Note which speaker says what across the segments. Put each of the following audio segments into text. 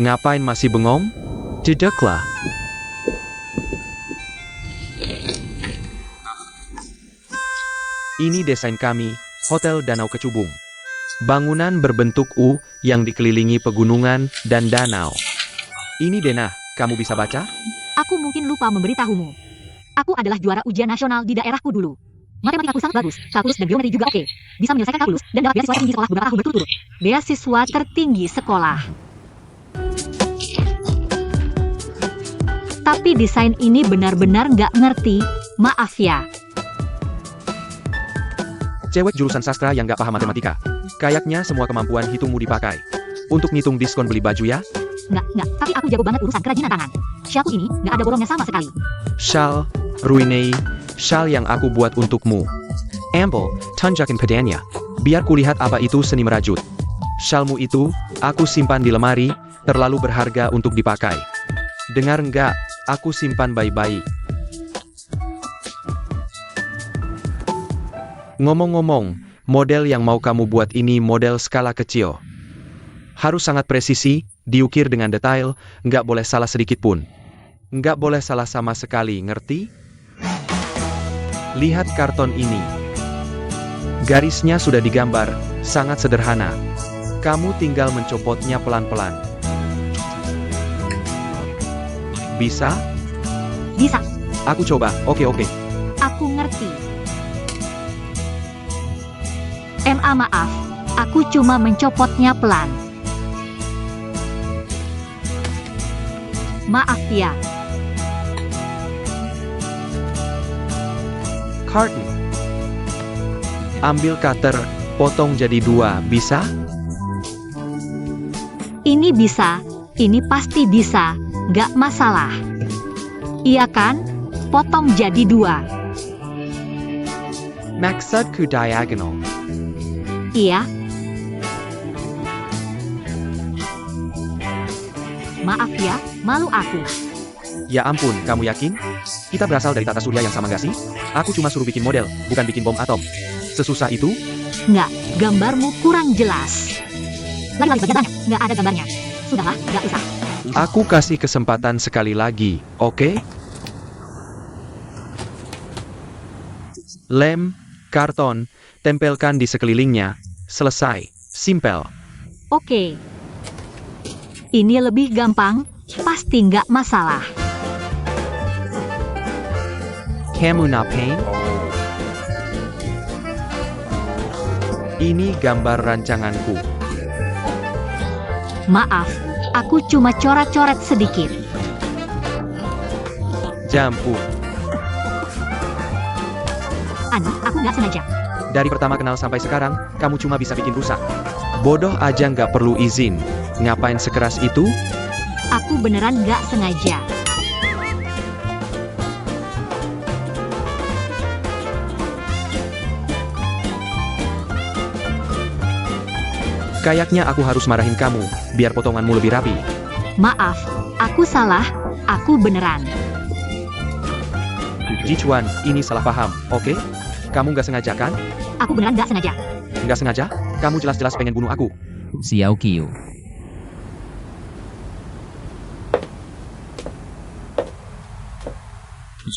Speaker 1: Ngapain masih bengong? Dedeklah. Ini desain kami, Hotel Danau Kecubung. Bangunan berbentuk U yang dikelilingi pegunungan dan danau. Ini denah, kamu bisa baca?
Speaker 2: Aku mungkin lupa memberitahumu. Aku adalah juara ujian nasional di daerahku dulu. Matematikaku sangat bagus, kalkulus dan geometri juga oke. Bisa menyelesaikan kalkulus dan dapat beasiswa tertinggi sekolah beberapa tahun berturut-turut. Beasiswa tertinggi sekolah. Tapi desain ini benar-benar nggak ngerti, maaf ya.
Speaker 1: Cewek jurusan sastra yang gak paham matematika. Kayaknya semua kemampuan hitungmu dipakai. Untuk ngitung diskon beli baju ya?
Speaker 2: Nggak, tapi aku jago banget urusan kerajinan tangan. Syalku ini nggak ada bolongnya sama sekali.
Speaker 1: Syal, Ruinei, syal yang aku buat untukmu. Amble, tunjukin padanya. Biar kulihat apa itu seni merajut. Syalmu itu, aku simpan di lemari, terlalu berharga untuk dipakai. Dengar nggak? Aku simpan baik-baik. Ngomong-ngomong, model yang mau kamu buat ini model skala kecil. Harus sangat presisi, diukir dengan detail, nggak boleh salah sedikit pun. Nggak boleh salah sama sekali, ngerti? Lihat karton ini. Garisnya sudah digambar, sangat sederhana. Kamu tinggal mencopotnya pelan-pelan. Bisa?
Speaker 2: Bisa.
Speaker 1: Aku coba, oke.
Speaker 2: Aku ngerti. Maaf, aku cuma mencopotnya pelan. Maaf ya.
Speaker 1: Carton. Ambil cutter, potong jadi 2, bisa?
Speaker 2: Ini bisa, ini pasti bisa, nggak masalah. Iya kan? Potong jadi 2.
Speaker 1: Maksudku diagonal.
Speaker 2: Iya. Maaf ya, malu aku.
Speaker 1: Ya ampun, kamu yakin? Kita berasal dari tata surya yang sama gak sih? Aku cuma suruh bikin model, bukan bikin bom atom. Sesusah itu?
Speaker 2: Nggak, gambarmu kurang jelas. Lagi bagian tanya, nggak ada gambarnya. Sudahlah, nggak usah.
Speaker 1: Aku kasih kesempatan sekali lagi, oke? Lem, karton, tempelkan di sekelilingnya. Selesai. Simpel.
Speaker 2: Oke. Ini lebih gampang, pasti nggak masalah.
Speaker 1: Kamu ngapain? Ini gambar rancanganku.
Speaker 2: Maaf, aku cuma coret-coret sedikit.
Speaker 1: Jampu.
Speaker 2: Aku nggak sengaja.
Speaker 1: Dari pertama kenal sampai sekarang, kamu cuma bisa bikin rusak. Bodoh aja nggak perlu izin. Ngapain sekeras itu?
Speaker 2: Aku beneran nggak sengaja.
Speaker 1: Kayaknya aku harus marahin kamu, biar potonganmu lebih rapi.
Speaker 2: Maaf, aku salah, aku beneran.
Speaker 1: Jichuan, ini salah paham, oke? Kamu nggak sengaja kan?
Speaker 2: Aku beneran nggak sengaja.
Speaker 1: Nggak sengaja? Kamu jelas-jelas pengen bunuh aku.
Speaker 3: Xiao Qiu.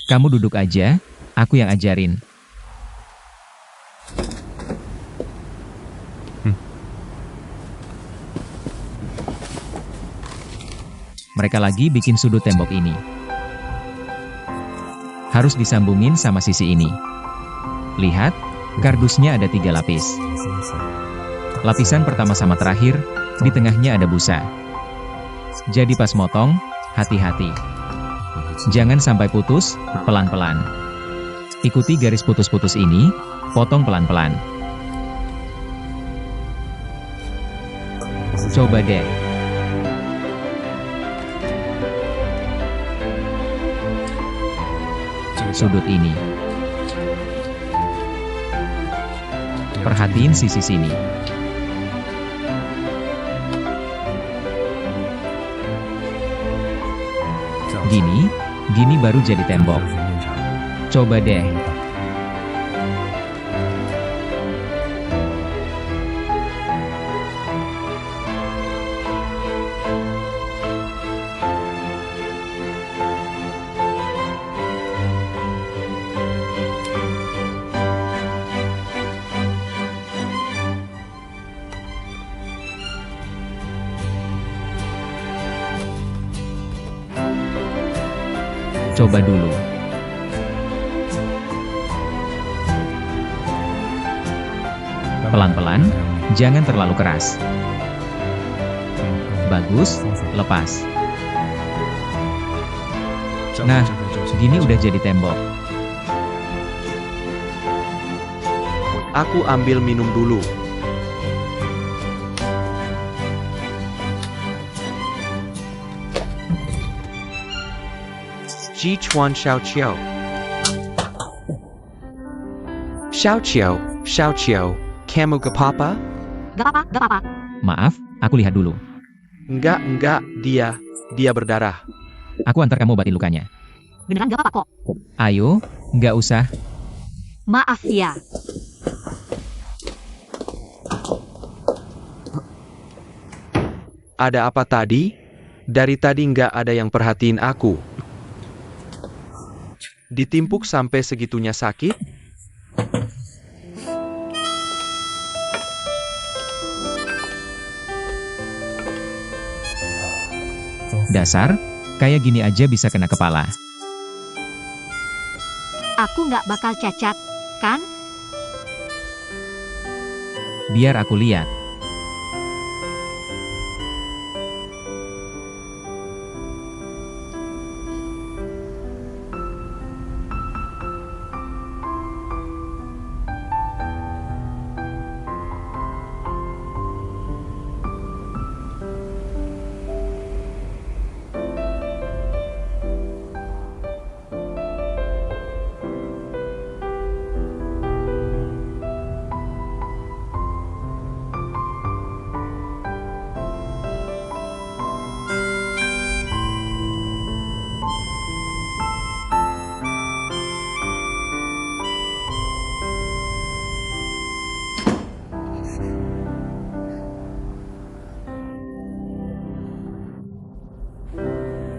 Speaker 3: Kamu duduk aja, aku yang ajarin. Mereka lagi bikin sudut tembok ini. Harus disambungin sama sisi ini. Lihat, kardusnya ada 3 lapis. Lapisan pertama sama terakhir, di tengahnya ada busa. Jadi pas motong, hati-hati. Jangan sampai putus, pelan-pelan. Ikuti garis putus-putus ini, potong pelan-pelan. Coba deh. Sudut ini. Perhatiin sisi sini. Gini baru jadi tembok. Coba deh. Coba dulu. Pelan-pelan, jangan terlalu keras. Bagus, lepas. Nah, gini udah jadi tembok.
Speaker 1: Aku ambil minum dulu. Ji Chuan Xiao Qiao. Xiao Qiao, Xiao Qiao, kamu ke papa?
Speaker 2: Gak apa-apa, gak apa-apa.
Speaker 3: Maaf, aku lihat dulu.
Speaker 1: Enggak, dia berdarah.
Speaker 3: Aku antar kamu obatin lukanya.
Speaker 2: Beneran gak apa-apa kok.
Speaker 3: Ayo, nggak usah.
Speaker 2: Maaf ya.
Speaker 1: Ada apa tadi? Dari tadi nggak ada yang perhatiin aku. Ditimpuk sampai segitunya sakit?
Speaker 3: Dasar, kayak gini aja bisa kena kepala.
Speaker 2: Aku gak bakal cacat, kan?
Speaker 3: Biar aku lihat.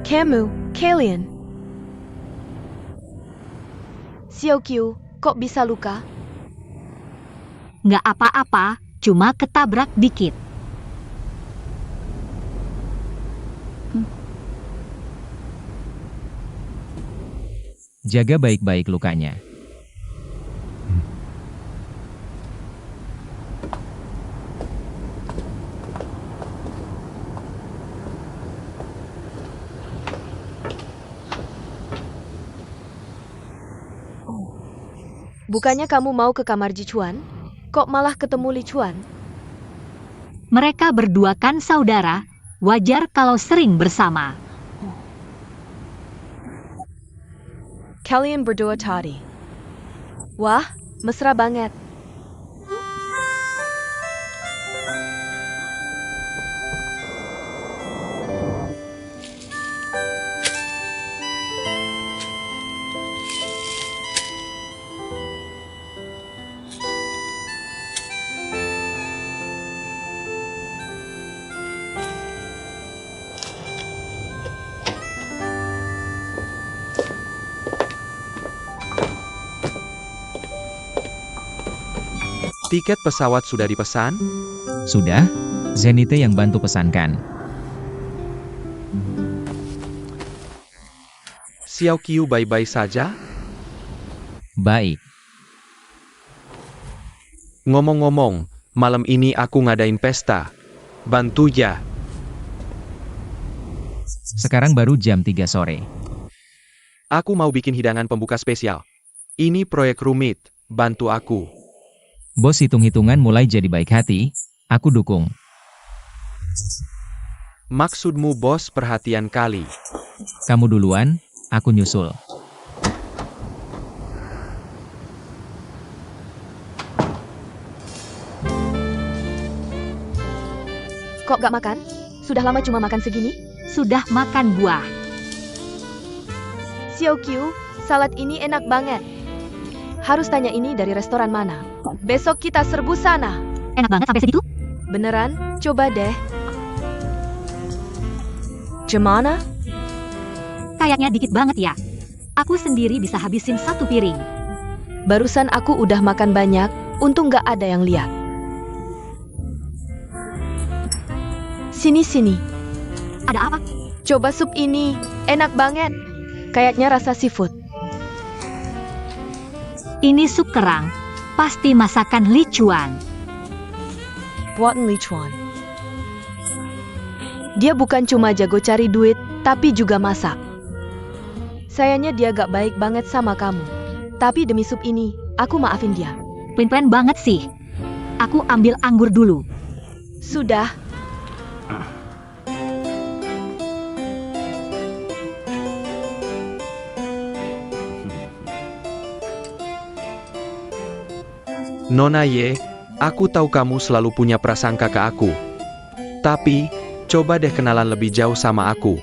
Speaker 4: Kamu, Kalian. Xiaoqiu, kok bisa luka?
Speaker 2: Gak apa-apa, cuma ketabrak dikit.
Speaker 3: Jaga baik-baik lukanya.
Speaker 4: Bukannya kamu mau ke kamar Ji Chuan? Kok malah ketemu Li Chuan?
Speaker 2: Mereka berdua kan saudara, wajar kalau sering bersama.
Speaker 4: Kalian berdua tadi. Wah, mesra banget.
Speaker 1: Tiket pesawat sudah dipesan?
Speaker 3: Sudah, Zenite yang bantu pesankan.
Speaker 1: Xiaoqiu baik-baik saja?
Speaker 3: Baik.
Speaker 1: Ngomong-ngomong, malam ini aku ngadain pesta. Bantu ya.
Speaker 3: Sekarang baru jam 3 sore.
Speaker 1: Aku mau bikin hidangan pembuka spesial. Ini proyek rumit, bantu aku.
Speaker 3: Bos hitung-hitungan mulai jadi baik hati, aku dukung.
Speaker 1: Maksudmu bos perhatian kali.
Speaker 3: Kamu duluan, aku nyusul.
Speaker 4: Kok gak makan? Sudah lama cuma makan segini?
Speaker 2: Sudah makan buah.
Speaker 4: Xiaoqiu, salad ini enak banget. Harus tanya ini dari restoran mana. Besok kita serbu sana.
Speaker 2: Enak banget sampai segitu?
Speaker 4: Beneran? Coba deh. Gimana?
Speaker 2: Kayaknya dikit banget ya. Aku sendiri bisa habisin 1 piring.
Speaker 4: Barusan aku udah makan banyak, untung gak ada yang lihat. Sini.
Speaker 2: Ada apa?
Speaker 4: Coba sup ini, enak banget. Kayaknya rasa seafood.
Speaker 2: Ini sup kerang. Pasti masakan Lichuan.
Speaker 4: Buatan Lichuan. Dia bukan cuma jago cari duit, tapi juga masak. Sayangnya dia gak baik banget sama kamu. Tapi demi sup ini, aku maafin dia.
Speaker 2: Plen-plen banget sih. Aku ambil anggur dulu.
Speaker 4: Sudah.
Speaker 1: Nona Ye, aku tahu kamu selalu punya prasangka ke aku. Tapi, coba deh kenalan lebih jauh sama aku.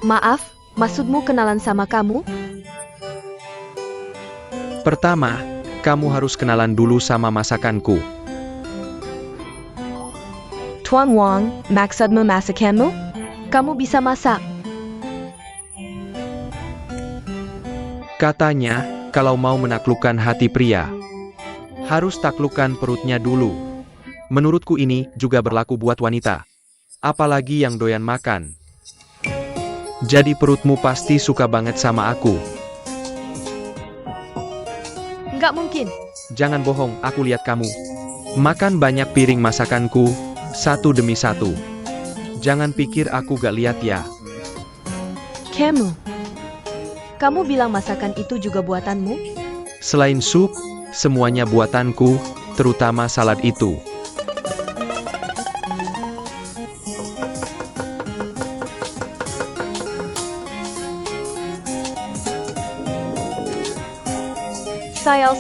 Speaker 4: Maaf, maksudmu kenalan sama kamu?
Speaker 1: Pertama, kamu harus kenalan dulu sama masakanku.
Speaker 4: Tuan Wang, maksudmu masakanmu? Kamu bisa masak.
Speaker 1: Katanya, kalau mau menaklukkan hati pria, harus taklukkan perutnya dulu. Menurutku ini juga berlaku buat wanita. Apalagi yang doyan makan. Jadi perutmu pasti suka banget sama aku.
Speaker 4: Nggak mungkin.
Speaker 1: Jangan bohong, aku lihat kamu makan banyak piring masakanku, satu demi satu. Jangan pikir aku gak lihat ya.
Speaker 4: Kamu bilang masakan itu juga buatanmu?
Speaker 1: Selain sup, semuanya buatanku, terutama salad itu.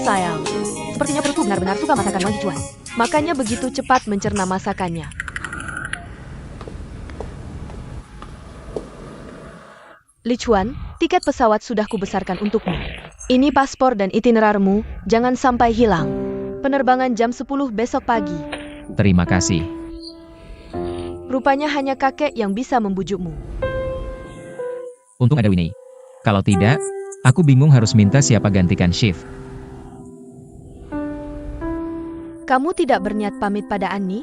Speaker 4: Sayang. Sepertinya perutku benar-benar suka masakan Wang Jichuan. Makanya begitu cepat mencerna masakannya. Lichuan, tiket pesawat sudah kubesarkan untukmu. Ini paspor dan itinerarmu, jangan sampai hilang. Penerbangan jam 10 besok pagi.
Speaker 3: Terima kasih.
Speaker 4: Rupanya hanya kakek yang bisa membujukmu.
Speaker 3: Untung ada Winnie. Kalau tidak, aku bingung harus minta siapa gantikan shift.
Speaker 4: Kamu tidak berniat pamit pada Annie?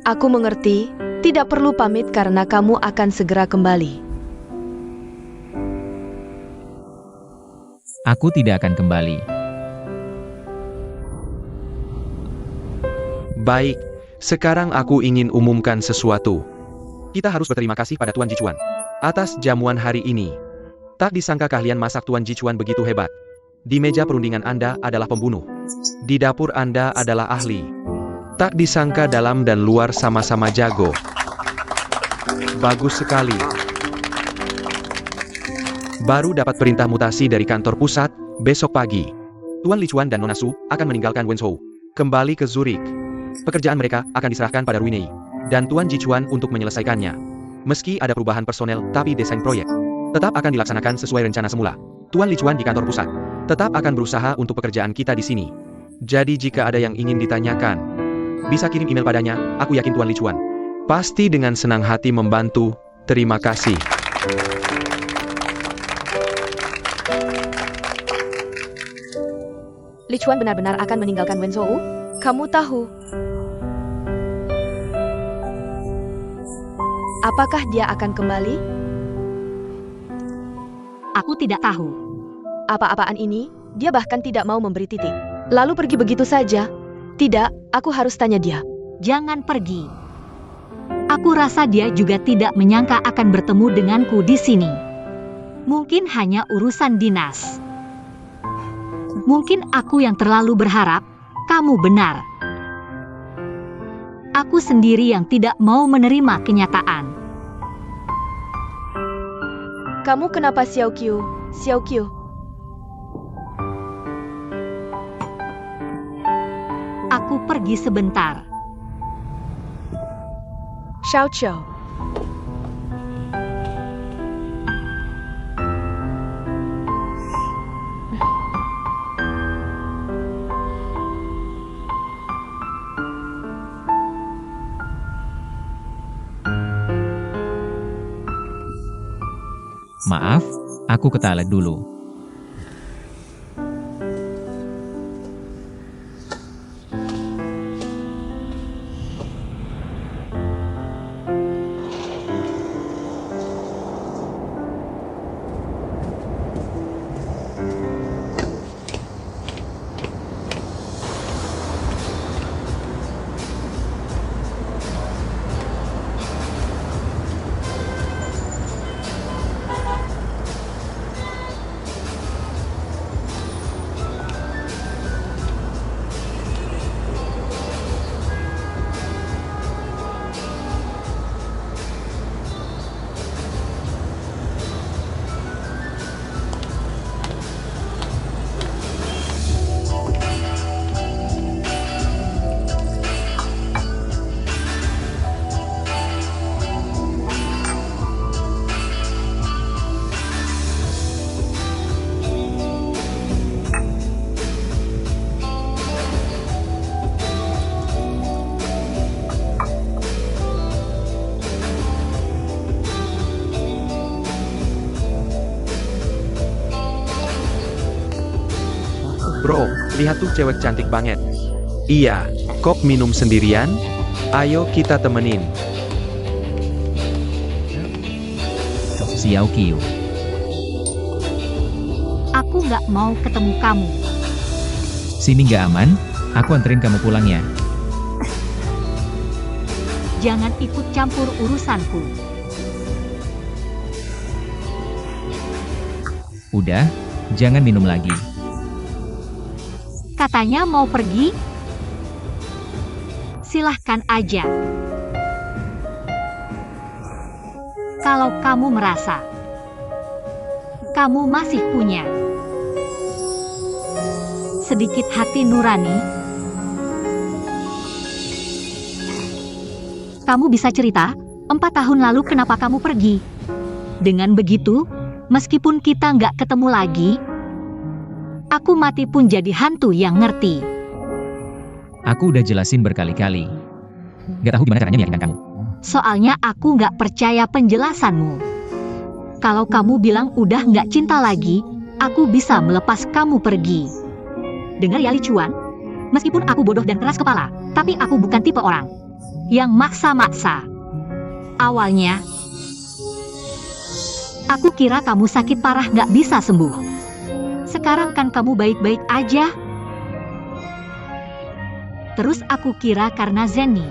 Speaker 4: Aku mengerti, tidak perlu pamit karena kamu akan segera kembali.
Speaker 3: Aku tidak akan kembali.
Speaker 1: Baik, sekarang aku ingin umumkan sesuatu. Kita harus berterima kasih pada Tuan Jichuan atas jamuan hari ini. Tak disangka keahlian masak Tuan Jichuan begitu hebat. Di meja perundingan Anda adalah pembunuh. Di dapur Anda adalah ahli. Tak disangka dalam dan luar sama-sama jago. Bagus sekali. Baru dapat perintah mutasi dari kantor pusat, besok pagi. Tuan Lichuan dan Nona Su akan meninggalkan Wenzhou, kembali ke Zurich. Pekerjaan mereka akan diserahkan pada Ruinei dan Tuan Jichuan untuk menyelesaikannya. Meski ada perubahan personel, tapi desain proyek tetap akan dilaksanakan sesuai rencana semula. Tuan Lichuan di kantor pusat tetap akan berusaha untuk pekerjaan kita di sini. Jadi jika ada yang ingin ditanyakan, bisa kirim email padanya. Aku yakin Tuan Lichuan pasti dengan senang hati membantu. Terima kasih.
Speaker 4: Lichuan benar-benar akan meninggalkan Wenzhou? Kamu tahu? Apakah dia akan kembali?
Speaker 2: Aku tidak tahu.
Speaker 4: Apa-apaan ini, dia bahkan tidak mau memberi titik. Lalu pergi begitu saja. Tidak, aku harus tanya dia.
Speaker 2: Jangan pergi. Aku rasa dia juga tidak menyangka akan bertemu denganku di sini. Mungkin hanya urusan dinas. Mungkin aku yang terlalu berharap. Kamu benar. Aku sendiri yang tidak mau menerima kenyataan.
Speaker 4: Kamu kenapa Xiao Qiu? Xiao Qiu?
Speaker 2: Aku pergi sebentar.
Speaker 4: Xiao Qiu.
Speaker 3: Maaf, aku ke toilet dulu.
Speaker 1: lihat tuh cewek cantik banget. Iya, kok minum sendirian? Ayo kita temenin.
Speaker 3: Xiao Qiu.
Speaker 2: Aku nggak mau ketemu kamu.
Speaker 3: Sini nggak aman? Aku anterin kamu pulang ya.
Speaker 2: Jangan ikut campur urusanku.
Speaker 3: Udah, jangan minum lagi.
Speaker 2: Katanya mau pergi? Silahkan aja. Kalau kamu merasa kamu masih punya sedikit hati nurani, kamu bisa cerita, 4 tahun lalu kenapa kamu pergi. Dengan begitu, meskipun kita nggak ketemu lagi, aku mati pun jadi hantu yang ngerti.
Speaker 3: Aku udah jelasin berkali-kali. Gak tahu gimana caranya meyakinkan kamu.
Speaker 2: Soalnya aku nggak percaya penjelasanmu. Kalau kamu bilang udah nggak cinta lagi, aku bisa melepas kamu pergi. Dengar ya Lichuan, meskipun aku bodoh dan keras kepala, tapi aku bukan tipe orang yang maksa-maksa. Awalnya, aku kira kamu sakit parah nggak bisa sembuh. Sekarang kan kamu baik-baik aja. Terus aku kira karena Zenny.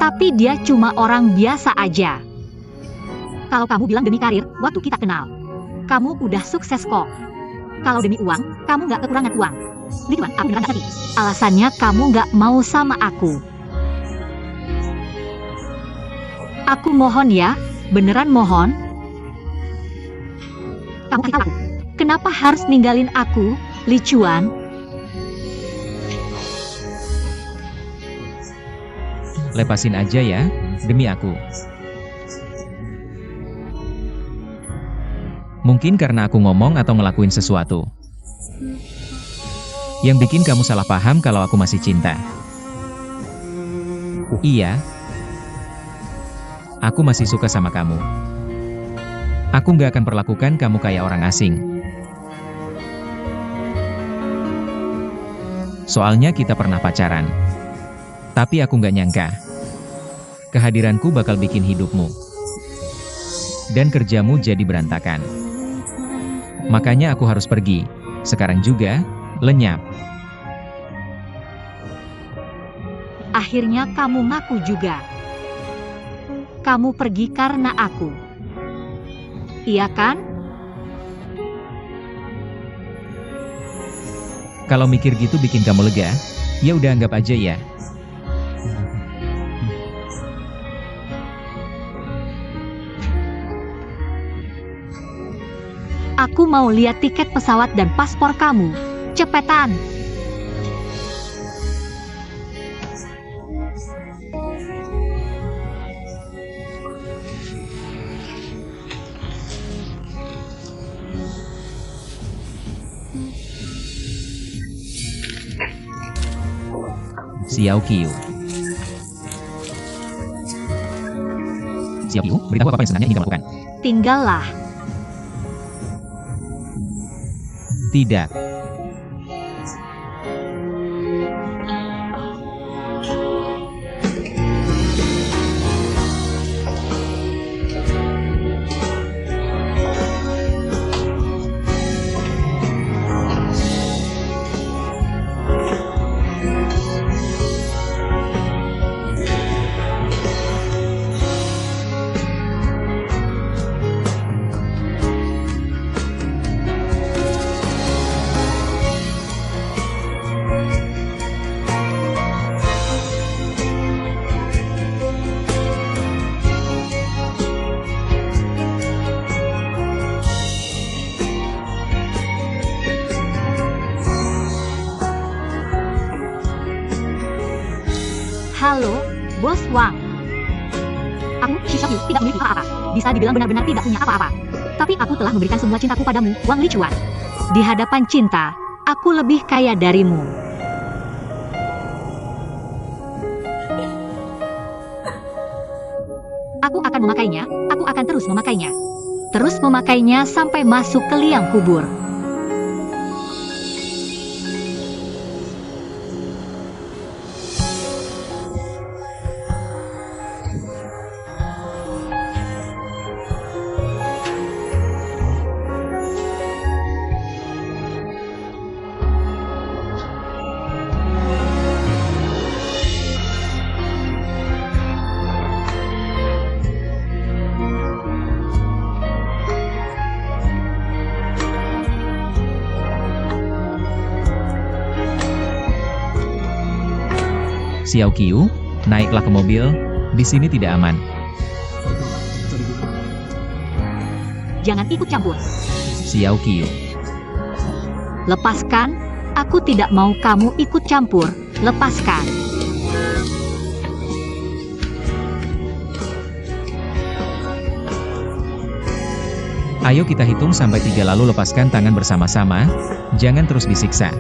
Speaker 2: Tapi dia cuma orang biasa aja. Kalau kamu bilang demi karir, waktu kita kenal, kamu udah sukses kok. Kalau demi uang, kamu nggak kekurangan uang. Lichuan, aku beneran ngerti. Alasannya kamu nggak mau sama aku. Aku mohon ya, beneran mohon. Kamu kasih tahu aku, kenapa harus ninggalin aku, Lichuan?
Speaker 3: Lepasin aja ya, demi aku. Mungkin karena aku ngomong atau ngelakuin sesuatu yang bikin kamu salah paham kalau aku masih cinta. Iya, aku masih suka sama kamu. Aku nggak akan perlakukan kamu kayak orang asing. Soalnya kita pernah pacaran. Tapi aku nggak nyangka, kehadiranku bakal bikin hidupmu dan kerjamu jadi berantakan. Makanya aku harus pergi. Sekarang juga, lenyap.
Speaker 2: Akhirnya kamu ngaku juga. Kamu pergi karena aku. Iya kan?
Speaker 3: Kalau mikir gitu bikin kamu lega, ya udah anggap aja ya.
Speaker 2: Aku mau lihat tiket pesawat dan paspor kamu. Cepetan.
Speaker 3: Xiao Qiu. Xiao Qiu, beritahu apa yang sebenarnya ingin kamu lakukan.
Speaker 2: Tinggallah.
Speaker 3: Tidak.
Speaker 2: Halo, Bos Wang. Aku, Shi Xiaoyu, tidak memiliki apa-apa. Bisa dibilang benar-benar tidak punya apa-apa. Tapi aku telah memberikan semua cintaku padamu, Wang Lichuan. Di hadapan cinta, aku lebih kaya darimu. Aku akan memakainya, aku akan terus memakainya. Terus memakainya sampai masuk ke liang kubur.
Speaker 3: Xiao Qiu, naiklah ke mobil, di sini tidak aman.
Speaker 2: Jangan ikut campur.
Speaker 3: Xiao Qiu,
Speaker 2: Lepaskan. Aku tidak mau kamu ikut campur. Lepaskan.
Speaker 3: ayo kita hitung sampai 3 lalu lepaskan tangan bersama-sama, jangan terus disiksa.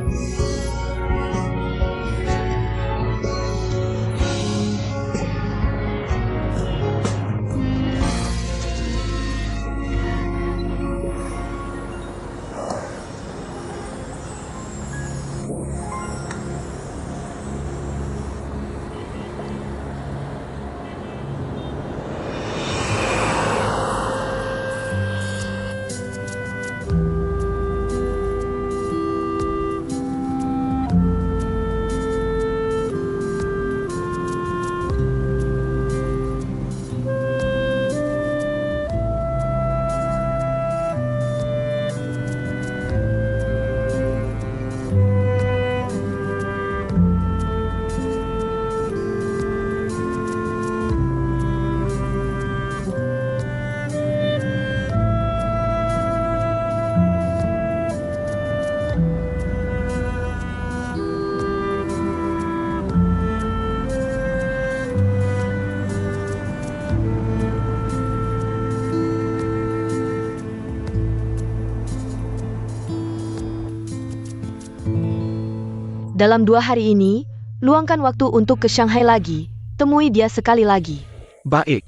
Speaker 4: Dalam 2 hari ini, luangkan waktu untuk ke Shanghai lagi. Temui dia sekali lagi.
Speaker 1: Baik,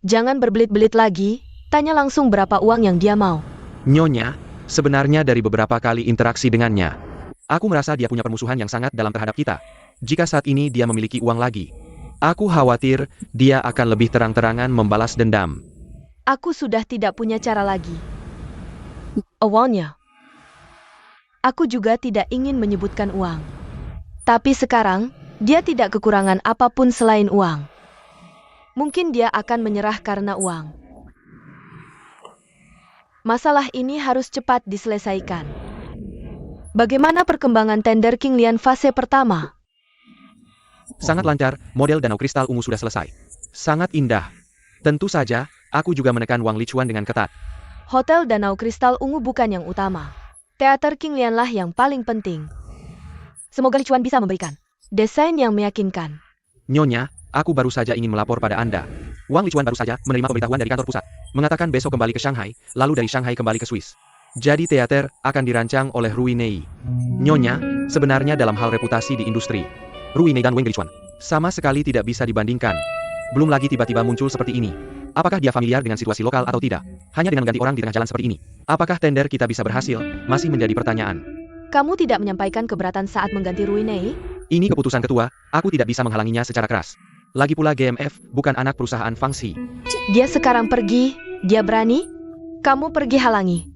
Speaker 4: Jangan berbelit-belit lagi, tanya langsung berapa uang yang dia mau.
Speaker 1: Nyonya, sebenarnya dari beberapa kali interaksi dengannya, aku merasa dia punya permusuhan yang sangat dalam terhadap kita. Jika saat ini dia memiliki uang lagi, aku khawatir dia akan lebih terang-terangan membalas dendam.
Speaker 4: Aku sudah tidak punya cara lagi. Awalnya, aku juga tidak ingin menyebutkan uang. Tapi sekarang, dia tidak kekurangan apapun selain uang. Mungkin dia akan menyerah karena uang. Masalah ini harus cepat diselesaikan. Bagaimana perkembangan tender King Lian fase pertama?
Speaker 1: Sangat lancar, model danau kristal ungu sudah selesai. Sangat indah. Tentu saja, aku juga menekan Wang Lichuan dengan ketat.
Speaker 4: Hotel Danau Kristal Ungu bukan yang utama. Teater King Lianlah yang paling penting. Semoga Lichuan bisa memberikan desain yang meyakinkan.
Speaker 1: Nyonya, aku baru saja ingin melapor pada Anda. Wang Lichuan baru saja menerima pemberitahuan dari kantor pusat, mengatakan besok kembali ke Shanghai, lalu dari Shanghai kembali ke Swiss. Jadi teater akan dirancang oleh Rui Nei. Nyonya, sebenarnya dalam hal reputasi di industri, Rui Nei dan Wang Lichuan sama sekali tidak bisa dibandingkan. Belum lagi tiba-tiba muncul seperti ini. Apakah dia familiar dengan situasi lokal atau tidak? Hanya dengan mengganti orang di tengah jalan seperti ini. Apakah tender kita bisa berhasil? Masih menjadi pertanyaan.
Speaker 4: Kamu tidak menyampaikan keberatan saat mengganti Rui Nei?
Speaker 1: Ini keputusan ketua, aku tidak bisa menghalanginya secara keras. Lagi pula GMF bukan anak perusahaan Fangxi.
Speaker 4: Dia sekarang pergi, dia berani? Kamu pergi halangi.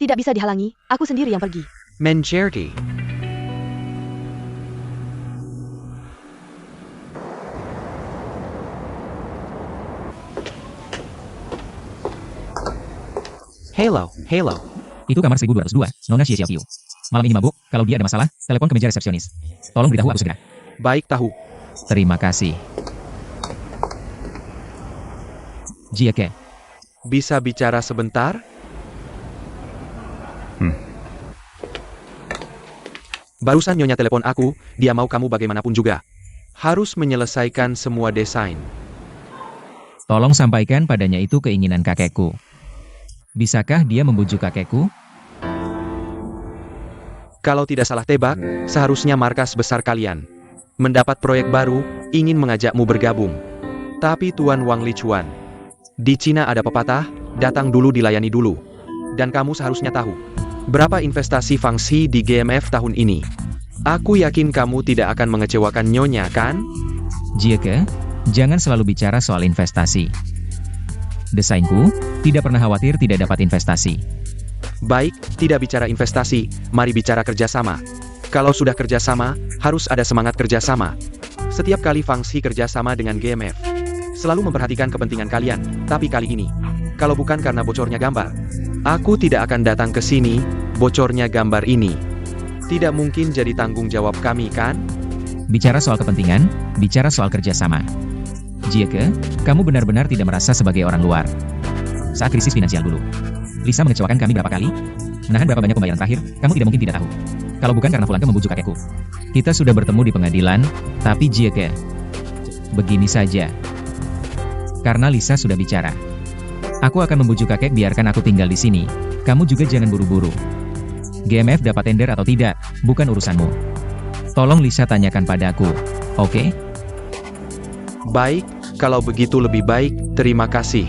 Speaker 4: Tidak bisa dihalangi, aku sendiri yang pergi.
Speaker 1: Mencerti. Halo, halo.
Speaker 3: Itu kamar 1202, Nona Xiao Qiu. Malam ini mabuk, kalau dia ada masalah, telepon ke meja resepsionis. Tolong beritahu aku segera.
Speaker 1: Baik tahu.
Speaker 3: Terima kasih. Jiake,
Speaker 1: Bisa bicara sebentar? Barusan Nyonya telepon aku, dia mau kamu bagaimanapun juga. Harus menyelesaikan semua desain.
Speaker 3: tolong sampaikan padanya itu keinginan kakekku. Bisakah dia membujuk kakekku?
Speaker 1: Kalau tidak salah tebak, seharusnya markas besar kalian mendapat proyek baru, ingin mengajakmu bergabung. Tapi Tuan Wang Lichuan, di Cina ada pepatah, datang dulu dilayani dulu. Dan kamu seharusnya tahu, berapa investasi Fangxi di GMF tahun ini. Aku yakin kamu tidak akan mengecewakan Nyonya, kan?
Speaker 3: Jiake, jangan selalu bicara soal investasi. Desainku, tidak pernah khawatir tidak dapat investasi.
Speaker 1: Baik, tidak bicara investasi, mari bicara kerjasama. Kalau sudah kerjasama, harus ada semangat kerjasama. Setiap kali Fangxi kerjasama dengan GMF, selalu memperhatikan kepentingan kalian, tapi kali ini, kalau bukan karena bocornya gambar, aku tidak akan datang ke sini. Bocornya gambar ini tidak mungkin jadi tanggung jawab kami, kan?
Speaker 3: Bicara soal kepentingan, bicara soal kerjasama. Jieke, kamu benar-benar tidak merasa sebagai orang luar. Saat krisis finansial dulu, Lisa mengecewakan kami berapa kali? Menahan berapa banyak pembayaran terakhir, kamu tidak mungkin tidak tahu. Kalau bukan karena Fulanke membujuk kakekku. Kita sudah bertemu di pengadilan, tapi Jieke. Begini saja. Karena Lisa sudah bicara. Aku akan membujuk kakek biarkan aku tinggal di sini. Kamu juga jangan buru-buru. GMF dapat tender atau tidak, bukan urusanmu. Tolong Lisa tanyakan padaku, oke?
Speaker 1: Baik, kalau begitu lebih baik, terima kasih.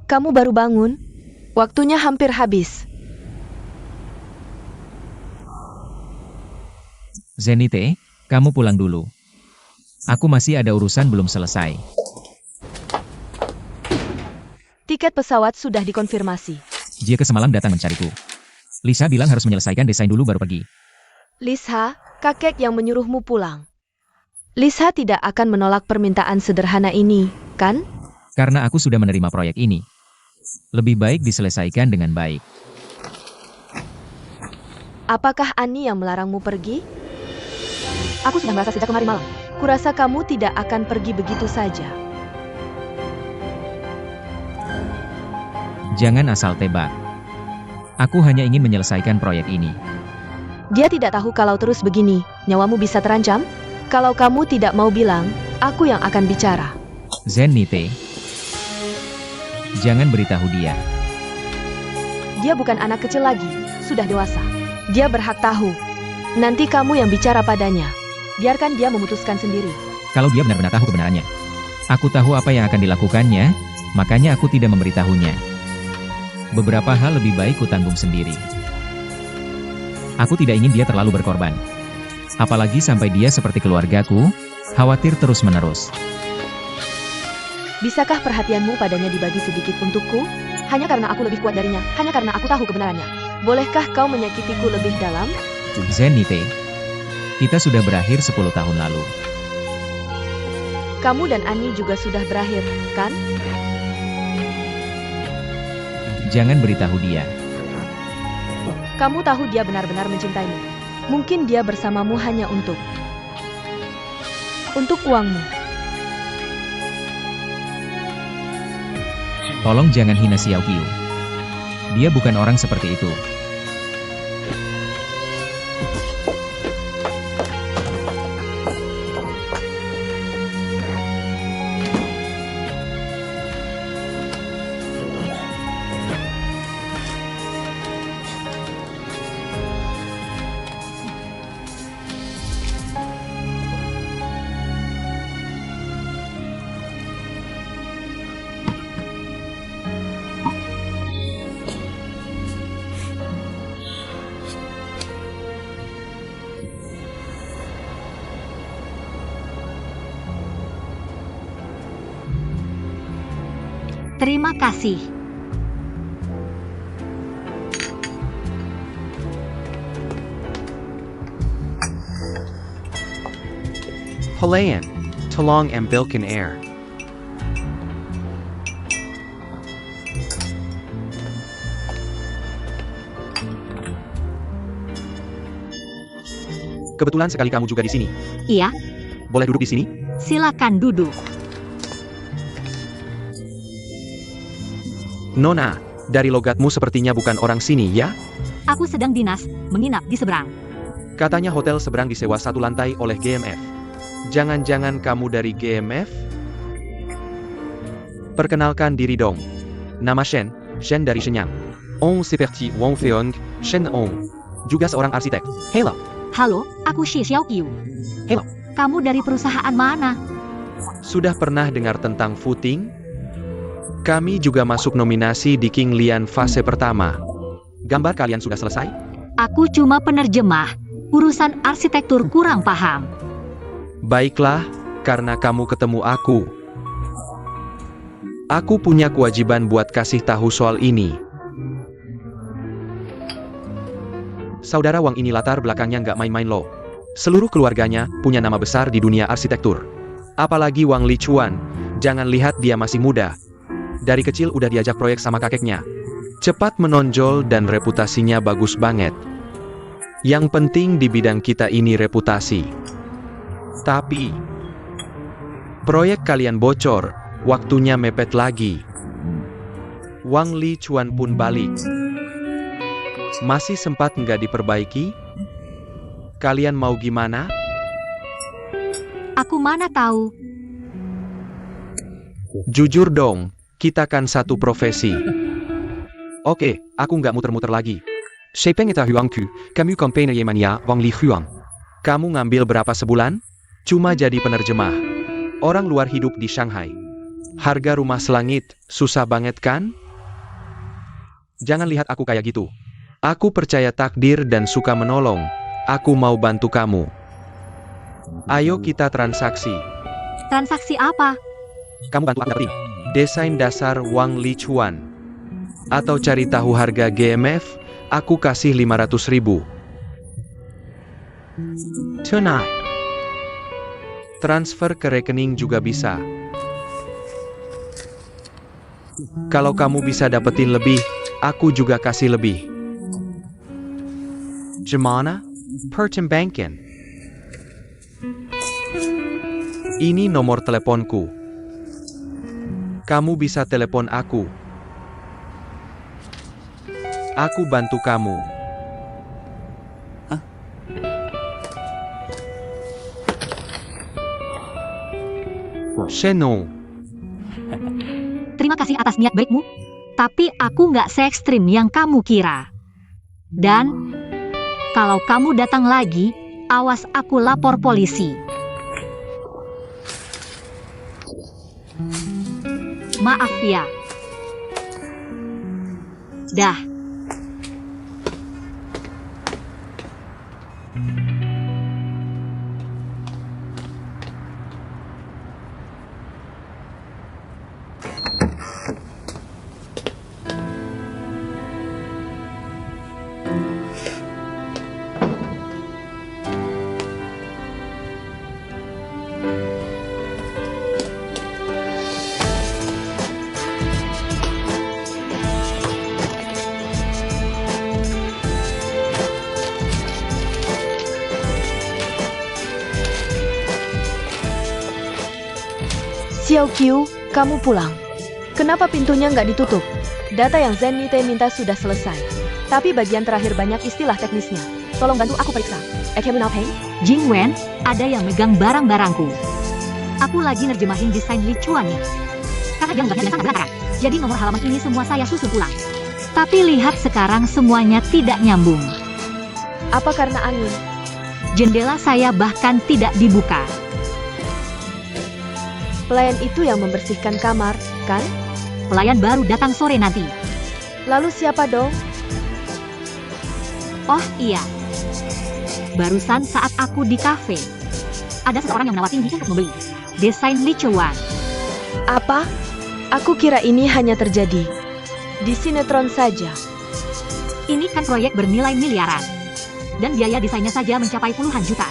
Speaker 4: Kamu baru bangun? Waktunya hampir habis.
Speaker 3: Zenite, kamu pulang dulu. Aku masih ada urusan belum selesai.
Speaker 4: Tiket pesawat sudah dikonfirmasi.
Speaker 3: Jieke semalam datang mencariku. Lisa bilang harus menyelesaikan desain dulu baru pergi.
Speaker 4: Lisa, kakek yang menyuruhmu pulang. Lisa tidak akan menolak permintaan sederhana ini, kan?
Speaker 3: Karena aku sudah menerima proyek ini. Lebih baik diselesaikan dengan baik.
Speaker 4: Apakah Ani yang melarangmu pergi? Aku sudah merasa sejak kemarin malam. Kurasa kamu tidak akan pergi begitu saja.
Speaker 3: Jangan asal tebak. Aku hanya ingin menyelesaikan proyek ini.
Speaker 4: Dia tidak tahu kalau terus begini, nyawamu bisa terancam? Kalau kamu tidak mau bilang, aku yang akan bicara.
Speaker 3: Zenite, jangan beritahu dia.
Speaker 4: Dia bukan anak kecil lagi, sudah dewasa. Dia berhak tahu. Nanti kamu yang bicara padanya. Biarkan dia memutuskan sendiri.
Speaker 3: Kalau dia benar-benar tahu kebenarannya. Aku tahu apa yang akan dilakukannya, makanya aku tidak memberitahunya. Beberapa hal lebih baik kutanggung sendiri. Aku tidak ingin dia terlalu berkorban. Apalagi sampai dia seperti keluargaku, khawatir terus-menerus.
Speaker 4: Bisakah perhatianmu padanya dibagi sedikit untukku? Hanya karena aku lebih kuat darinya, hanya karena aku tahu kebenarannya. Bolehkah kau menyakitiku lebih dalam?
Speaker 3: Zenite, kita sudah berakhir 10 tahun lalu.
Speaker 4: Kamu dan Ani juga sudah berakhir, kan?
Speaker 3: Jangan beritahu dia.
Speaker 4: Kamu tahu dia benar-benar mencintaimu. Mungkin dia bersamamu hanya untuk uangmu.
Speaker 3: Tolong jangan hina Xiao Qiu. Dia bukan orang seperti itu.
Speaker 2: Terima kasih.
Speaker 1: Hulayan, tolong ambilkan air. Kebetulan sekali kamu juga di sini.
Speaker 2: Iya,
Speaker 1: Boleh duduk di sini?
Speaker 2: silakan duduk.
Speaker 1: Nona, dari logatmu sepertinya bukan orang sini, ya?
Speaker 2: Aku sedang dinas, menginap di seberang.
Speaker 1: Katanya hotel seberang disewa 1 lantai oleh GMF. Jangan-jangan kamu dari GMF? Perkenalkan diri dong. Nama Shen, Shen dari Shenyang. On seperti Wang Feong, Shen On. Juga seorang arsitek. Hello.
Speaker 2: Halo, aku Shi Xiao Qiu.
Speaker 1: Hello.
Speaker 2: Kamu dari perusahaan mana?
Speaker 1: Sudah pernah dengar tentang Footing? Kami juga masuk nominasi di King Lian fase pertama. Gambar kalian sudah selesai?
Speaker 2: Aku cuma penerjemah. Urusan arsitektur kurang paham.
Speaker 1: Baiklah, karena kamu ketemu aku. Aku punya kewajiban buat kasih tahu soal ini. Saudara Wang ini latar belakangnya nggak main-main loh. Seluruh keluarganya punya nama besar di dunia arsitektur. Apalagi Wang Lichuan, jangan lihat dia masih muda. Dari kecil udah diajak proyek sama kakeknya. Cepat menonjol dan reputasinya bagus banget. Yang penting di bidang kita ini reputasi. Tapi, proyek kalian bocor, waktunya mepet lagi. Wang Lichuan pun balik. Masih sempat nggak diperbaiki? Kalian mau gimana?
Speaker 2: Aku mana tahu.
Speaker 1: Jujur dong, kita kan satu profesi. Oke, aku nggak muter-muter lagi. Shepeng eta huangku, kamu compagnie mania Wang Li Huang. Kamu ngambil berapa sebulan? Cuma jadi penerjemah. Orang luar hidup di Shanghai. Harga rumah selangit, susah banget kan? Jangan lihat aku kayak gitu. Aku percaya takdir dan suka menolong. Aku mau bantu kamu. Ayo kita transaksi.
Speaker 2: Transaksi apa?
Speaker 1: Kamu bantu aku dapetin desain dasar Wang Lichuan. Atau cari tahu harga GMF, aku kasih 500.000. Tonight. Transfer ke rekening juga bisa. Kalau kamu bisa dapetin lebih, aku juga kasih lebih. Gimana? Pertimbangkan. Ini nomor teleponku. Kamu bisa telepon aku. Aku bantu kamu. Sheno.
Speaker 2: Terima kasih atas niat baikmu. Tapi aku nggak se-ekstrim yang kamu kira. Dan, kalau kamu datang lagi, awas aku lapor polisi. Maaf ya. Dah.
Speaker 4: Xiao Qiu, kamu pulang. Kenapa pintunya nggak ditutup? Data yang Zen Nite minta sudah selesai. Tapi bagian terakhir banyak istilah teknisnya. Tolong bantu aku periksa. Peng?
Speaker 2: Jing Wen, ada yang megang barang-barangku. Aku lagi nerjemahin desain Lichuan nih. Karena dia nggak sangat berantakan. Jadi nomor halaman ini semua saya susun ulang. Tapi lihat sekarang semuanya tidak nyambung.
Speaker 4: Apa karena angin?
Speaker 2: Jendela saya bahkan tidak dibuka.
Speaker 4: Pelayan itu yang membersihkan kamar, kan?
Speaker 2: Pelayan baru datang sore nanti.
Speaker 4: Lalu siapa dong?
Speaker 2: Oh iya. Barusan saat aku di kafe, ada seseorang yang menawarkan untuk membeli desain Lichuan.
Speaker 4: Apa? Aku kira ini hanya terjadi di sinetron saja.
Speaker 2: Ini kan proyek bernilai miliaran. Dan biaya desainnya saja mencapai puluhan juta.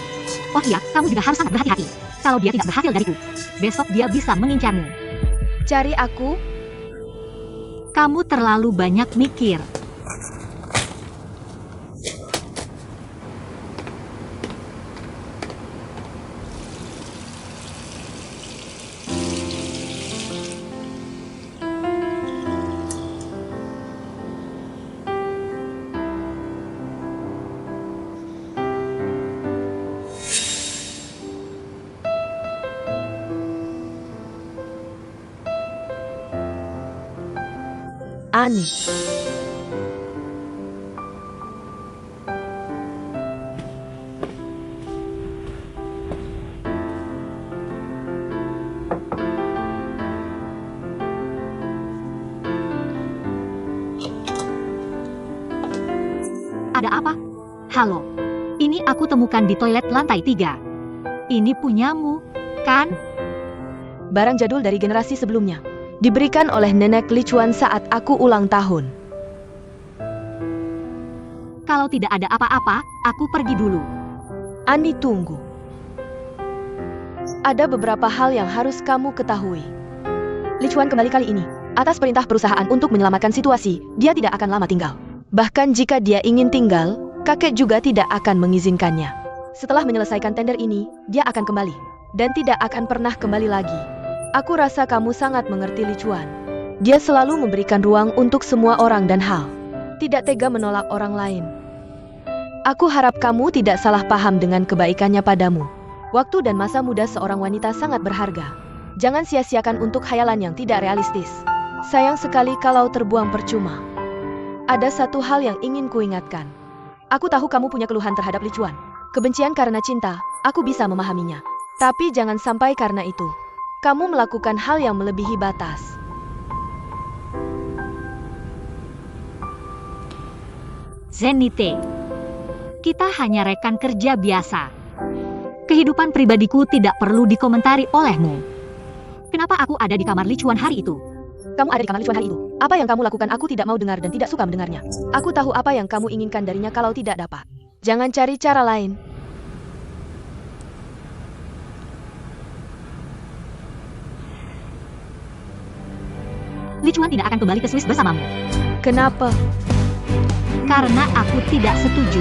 Speaker 2: Oh iya, kamu juga harus sangat berhati-hati. Kalau dia tidak berhasil dariku, besok dia bisa mengincarmu.
Speaker 4: Cari aku?
Speaker 2: Kamu terlalu banyak mikir.
Speaker 4: Aneh.
Speaker 2: Ada apa? Halo. Ini aku temukan di toilet lantai 3. Ini punyamu, kan?
Speaker 4: Barang jadul dari generasi sebelumnya. Diberikan oleh nenek Lichuan saat aku ulang tahun.
Speaker 2: Kalau tidak ada apa-apa, aku pergi dulu.
Speaker 4: Ani, tunggu. Ada beberapa hal yang harus kamu ketahui. Li Chuan kembali kali ini. Atas perintah perusahaan untuk menyelamatkan situasi, dia tidak akan lama tinggal. Bahkan jika dia ingin tinggal, kakek juga tidak akan mengizinkannya. Setelah menyelesaikan tender ini, dia akan kembali. Dan tidak akan pernah kembali lagi. Aku rasa kamu sangat mengerti Li Chuan. Dia selalu memberikan ruang untuk semua orang dan hal. Tidak tega menolak orang lain. Aku harap kamu tidak salah paham dengan kebaikannya padamu. Waktu dan masa muda seorang wanita sangat berharga. Jangan sia-siakan untuk khayalan yang tidak realistis. Sayang sekali kalau terbuang percuma. Ada satu hal yang ingin kuingatkan. Aku tahu kamu punya keluhan terhadap Li Chuan. Kebencian karena cinta, aku bisa memahaminya. Tapi jangan sampai karena itu kamu melakukan hal yang melebihi batas.
Speaker 2: Zenite, kita hanya rekan kerja biasa. Kehidupan pribadiku tidak perlu dikomentari olehmu. Kenapa aku ada di kamar Li Chuan hari itu?
Speaker 4: Kamu ada di kamar Li Chuan hari itu. Apa yang kamu lakukan aku tidak mau dengar dan tidak suka mendengarnya. Aku tahu apa yang kamu inginkan darinya kalau tidak dapat. Jangan cari cara lain.
Speaker 2: Li Chuan tidak akan kembali ke Swiss bersamamu.
Speaker 4: Kenapa?
Speaker 2: Karena aku tidak setuju.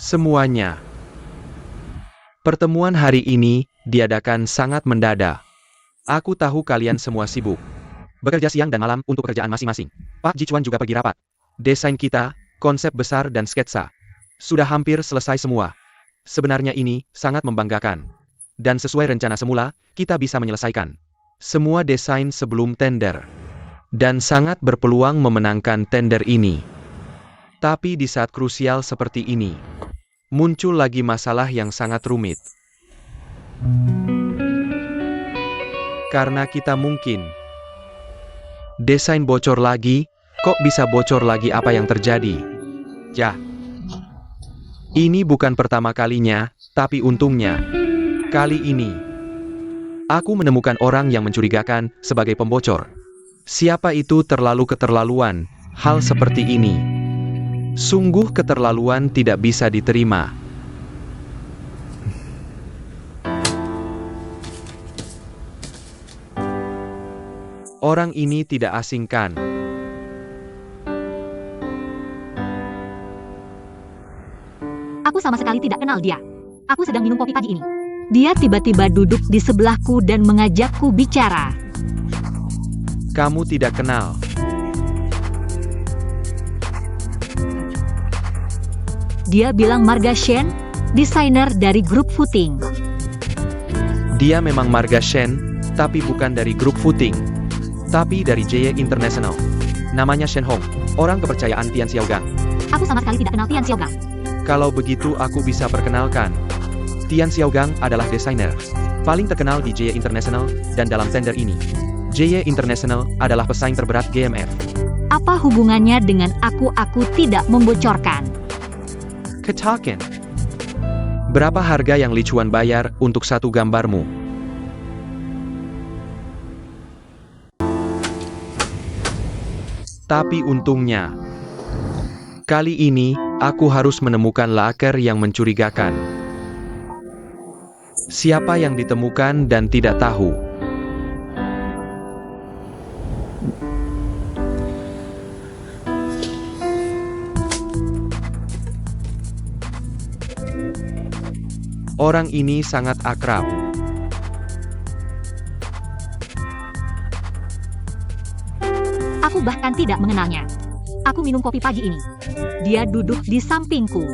Speaker 1: Semuanya. Pertemuan hari ini diadakan sangat mendadak. Aku tahu kalian semua sibuk. Bekerja siang dan malam untuk pekerjaan masing-masing. Pak Jichuan juga pergi rapat. Desain kita, konsep besar dan sketsa. Sudah hampir selesai semua. Sebenarnya ini sangat membanggakan. Dan sesuai rencana semula, kita bisa menyelesaikan semua desain sebelum tender. Dan sangat berpeluang memenangkan tender ini. Tapi di saat krusial seperti ini, muncul lagi masalah yang sangat rumit. Karena kita mungkin desain bocor lagi, kok bisa bocor lagi apa yang terjadi? Ya, ini bukan pertama kalinya, tapi untungnya, kali ini, aku menemukan orang yang mencurigakan sebagai pembocor. Siapa itu terlalu keterlaluan, hal seperti ini. Sungguh keterlaluan tidak bisa diterima. Orang ini tidak asing kan?
Speaker 2: Aku sama sekali tidak kenal dia. Aku sedang minum kopi pagi ini. Dia tiba-tiba duduk di sebelahku dan mengajakku bicara.
Speaker 1: Kamu tidak kenal.
Speaker 2: Dia bilang Marga Shen, desainer dari grup Footing.
Speaker 1: Dia memang Marga Shen, tapi bukan dari grup Footing. Tapi dari JE International. Namanya Shen Hong, orang kepercayaan Tian Xiaogang.
Speaker 2: Aku sama sekali tidak kenal Tian Xiaogang.
Speaker 1: Kalau begitu aku bisa perkenalkan. Tian Xiaogang adalah desainer paling terkenal di JE International, dan dalam tender ini, JE International adalah pesaing terberat GMF.
Speaker 2: Apa hubungannya dengan aku tidak membocorkan?
Speaker 1: Katakan. Berapa harga yang Li Chuan bayar untuk satu gambarmu? Tapi untungnya, kali ini, aku harus menemukan laker yang mencurigakan. Siapa yang ditemukan dan tidak tahu? Orang ini sangat akrab.
Speaker 2: Aku bahkan tidak mengenalnya. Aku minum kopi pagi ini. Dia duduk di sampingku.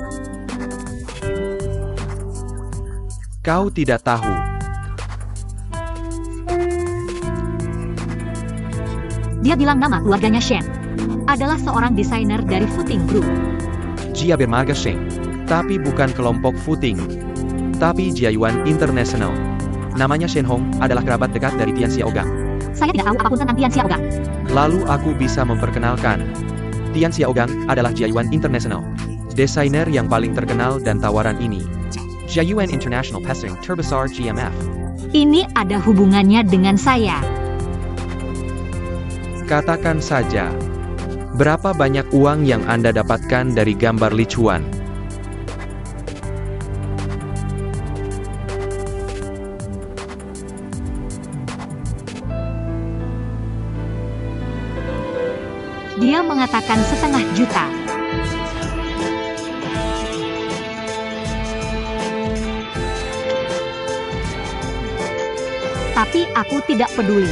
Speaker 1: Kau tidak tahu.
Speaker 2: Dia bilang nama keluarganya Shen adalah seorang desainer dari Footing Group.
Speaker 1: Jia bermarga Sheng. Tapi bukan kelompok Footing. Tapi Jiayuan International. Namanya Shen Hong adalah kerabat dekat dari Tian Xiaogang.
Speaker 2: Saya tidak tahu apapun tentang Tian Xiaogang.
Speaker 1: Lalu aku bisa memperkenalkan. Tian Xiaogang adalah Jiayuan International. Desainer yang paling terkenal dan tawaran ini. Jiayuan International Pesing terbesar GMF.
Speaker 2: Ini ada hubungannya dengan saya.
Speaker 1: Katakan saja. Berapa banyak uang yang Anda dapatkan dari gambar Lichuan?
Speaker 2: Dia mengatakan 1,5 juta. Tapi aku tidak peduli.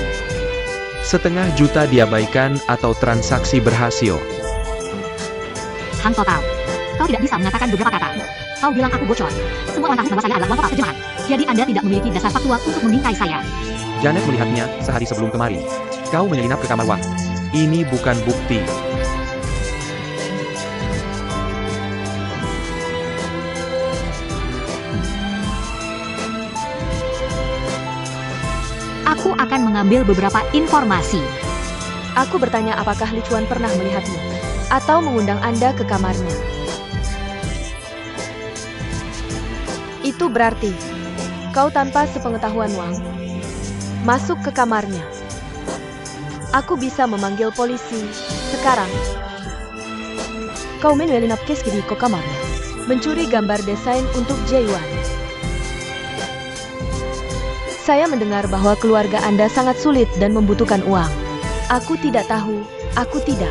Speaker 1: 1,5 juta diabaikan atau transaksi berhasil.
Speaker 2: Hang total. Kau tidak bisa mengatakan beberapa kata. Kau bilang aku bocor. Semua orang tahu bahwa saya adalah uang total terjemahan. Jadi Anda tidak memiliki dasar faktual untuk memintai saya.
Speaker 1: Janet melihatnya sehari sebelum kemarin. Kau menyelinap ke kamar Wang. Ini bukan bukti.
Speaker 2: Aku akan mengambil beberapa informasi.
Speaker 4: Aku bertanya apakah Lichuan pernah melihatmu atau mengundang Anda ke kamarnya. Itu berarti kau tanpa sepengetahuan Wang masuk ke kamarnya. Aku bisa memanggil polisi sekarang. Kau menelinap kes di kamarnya, mencuri gambar desain untuk Jiayuan. Saya mendengar bahwa keluarga Anda sangat sulit dan membutuhkan uang. Aku tidak tahu, aku tidak.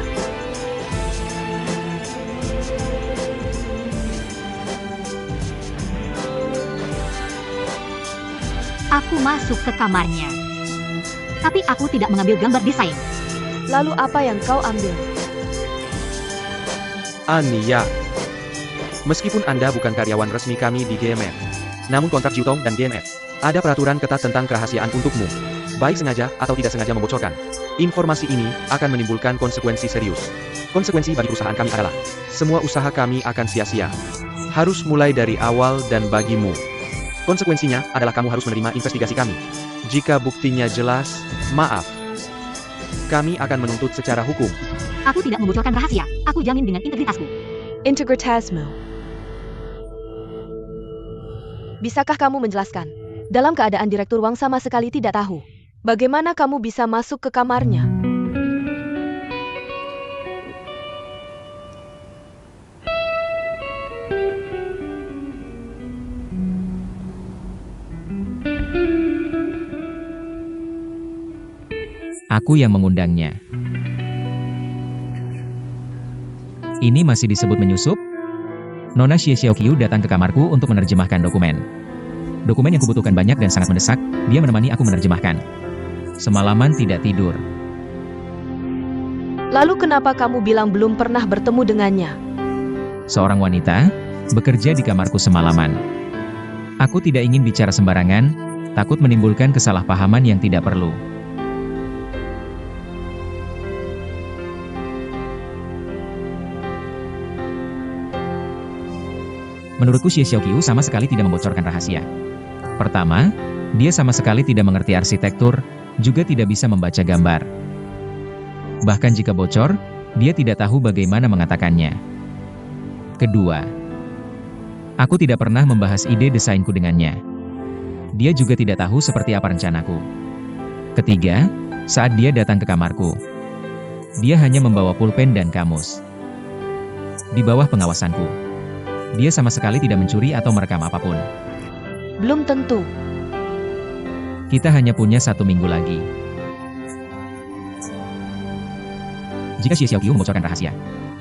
Speaker 2: Aku masuk ke kamarnya. Tapi aku tidak mengambil gambar desain.
Speaker 4: Lalu apa yang kau ambil?
Speaker 1: Ania. Meskipun Anda bukan karyawan resmi kami di GMF, namun kontrak Jiutong dan GMF, ada peraturan ketat tentang kerahasiaan untukmu. Baik sengaja atau tidak sengaja membocorkan. Informasi ini akan menimbulkan konsekuensi serius. Konsekuensi bagi perusahaan kami adalah, semua usaha kami akan sia-sia. Harus mulai dari awal dan bagimu. Konsekuensinya adalah kamu harus menerima investigasi kami. Jika buktinya jelas, maaf. Kami akan menuntut secara hukum.
Speaker 2: Aku tidak membocorkan rahasia. Aku jamin dengan integritasku.
Speaker 4: Integritasmu. Bisakah kamu menjelaskan? Dalam keadaan Direktur Wang sama sekali tidak tahu, bagaimana kamu bisa masuk ke kamarnya?
Speaker 3: Aku yang mengundangnya. Ini masih disebut menyusup? Nona Xie Xiaoqiu datang ke kamarku untuk menerjemahkan dokumen. Dokumen yang kubutuhkan banyak dan sangat mendesak, dia menemani aku menerjemahkan. Semalaman tidak tidur.
Speaker 4: Lalu kenapa kamu bilang belum pernah bertemu dengannya?
Speaker 3: Seorang wanita, bekerja di kamarku semalaman. Aku tidak ingin bicara sembarangan, takut menimbulkan kesalahpahaman yang tidak perlu. Menurutku Xie Xiaoqiu sama sekali tidak membocorkan rahasia. Pertama, dia sama sekali tidak mengerti arsitektur, juga tidak bisa membaca gambar. Bahkan jika bocor, dia tidak tahu bagaimana mengatakannya. Kedua, aku tidak pernah membahas ide desainku dengannya. Dia juga tidak tahu seperti apa rencanaku. Ketiga, saat dia datang ke kamarku, dia hanya membawa pulpen dan kamus. Di bawah pengawasanku. Dia sama sekali tidak mencuri atau merekam apapun.
Speaker 4: Belum tentu.
Speaker 3: Kita hanya punya 1 minggu lagi. Jika Xie Xiaoqiu membocorkan rahasia,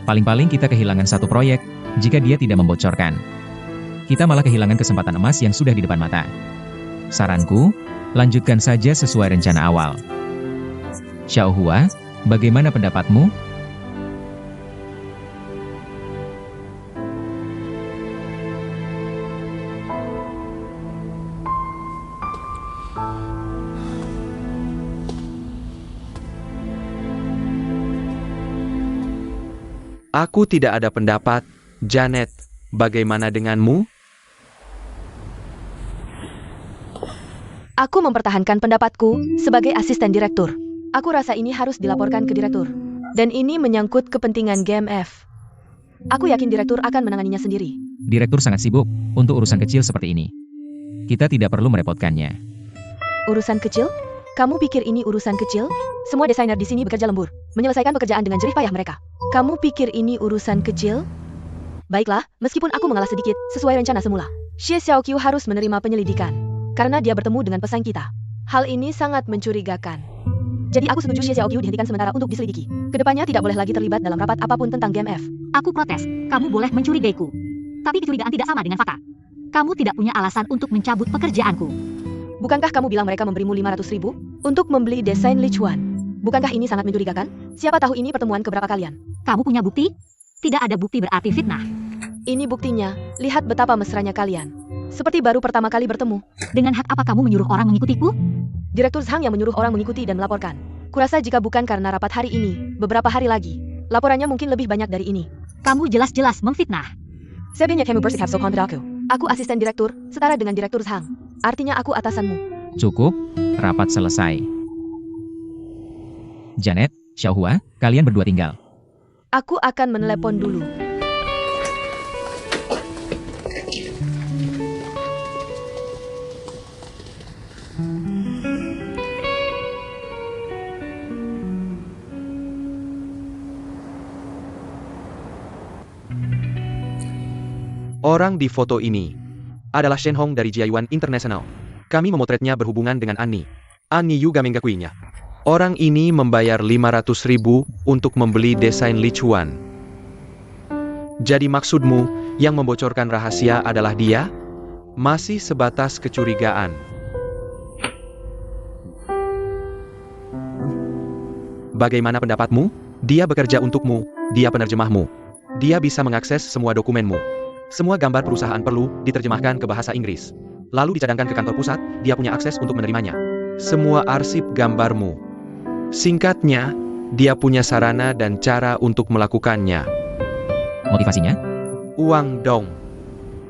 Speaker 3: paling-paling kita kehilangan 1 proyek, jika dia tidak membocorkan. Kita malah kehilangan kesempatan emas yang sudah di depan mata. Saranku, lanjutkan saja sesuai rencana awal. Xiao Hua, bagaimana pendapatmu?
Speaker 1: Aku tidak ada pendapat. Janet, bagaimana denganmu?
Speaker 4: Aku mempertahankan pendapatku sebagai asisten direktur. Aku rasa ini harus dilaporkan ke direktur. Dan ini menyangkut kepentingan GMF. Aku yakin direktur akan menanganinya sendiri.
Speaker 3: Direktur sangat sibuk untuk urusan kecil seperti ini. Kita tidak perlu merepotkannya.
Speaker 4: Urusan kecil? Kamu pikir ini urusan kecil? Semua desainer di sini bekerja lembur, menyelesaikan pekerjaan dengan jerih payah mereka. Kamu pikir ini urusan kecil? Baiklah, meskipun aku mengalah sedikit, sesuai rencana semula. Xie Xiaoqiu harus menerima penyelidikan, karena dia bertemu dengan pesaing kita. Hal ini sangat mencurigakan. Jadi aku setuju Xie Xiaoqiu dihentikan sementara untuk diselidiki. Kedepannya tidak boleh lagi terlibat dalam rapat apapun tentang GMF.
Speaker 2: Aku protes, kamu boleh mencurigaiku. Tapi kecurigaan tidak sama dengan fakta. Kamu tidak punya alasan untuk mencabut pekerjaanku.
Speaker 4: Bukankah kamu bilang mereka memberimu 500.000 untuk membeli desain Lichuan? Bukankah ini sangat mencurigakan? Siapa tahu ini pertemuan keberapa kalian?
Speaker 2: Kamu punya bukti? Tidak ada bukti berarti fitnah.
Speaker 4: Ini buktinya, lihat betapa mesranya kalian. Seperti baru pertama kali bertemu.
Speaker 2: Dengan hak apa kamu menyuruh orang mengikutiku?
Speaker 4: Direktur Zhang yang menyuruh orang mengikuti dan melaporkan. Kurasa jika bukan karena rapat hari ini, beberapa hari lagi, laporannya mungkin lebih banyak dari ini.
Speaker 2: Kamu jelas-jelas memfitnah.
Speaker 4: Sebenarnya kamu bersih so aku. Aku asisten direktur, setara dengan direktur Zhang. Artinya aku atasanmu.
Speaker 3: Cukup, rapat selesai. Janet, Xiaohua, kalian berdua tinggal.
Speaker 4: Aku akan menelepon dulu.
Speaker 1: Orang di foto ini adalah Shen Hong dari Jiayuan International. Kami memotretnya berhubungan dengan Annie. Annie juga menggakuinya. Orang ini membayar 500.000 untuk membeli desain Lichuan. Jadi maksudmu, yang membocorkan rahasia adalah dia? Masih sebatas kecurigaan. Bagaimana pendapatmu? Dia bekerja untukmu, dia penerjemahmu. Dia bisa mengakses semua dokumenmu. Semua gambar perusahaan perlu diterjemahkan ke bahasa Inggris. Lalu dicadangkan ke kantor pusat, dia punya akses untuk menerimanya. Semua arsip gambarmu. Singkatnya, dia punya sarana dan cara untuk melakukannya.
Speaker 3: Motivasinya?
Speaker 1: Uang dong.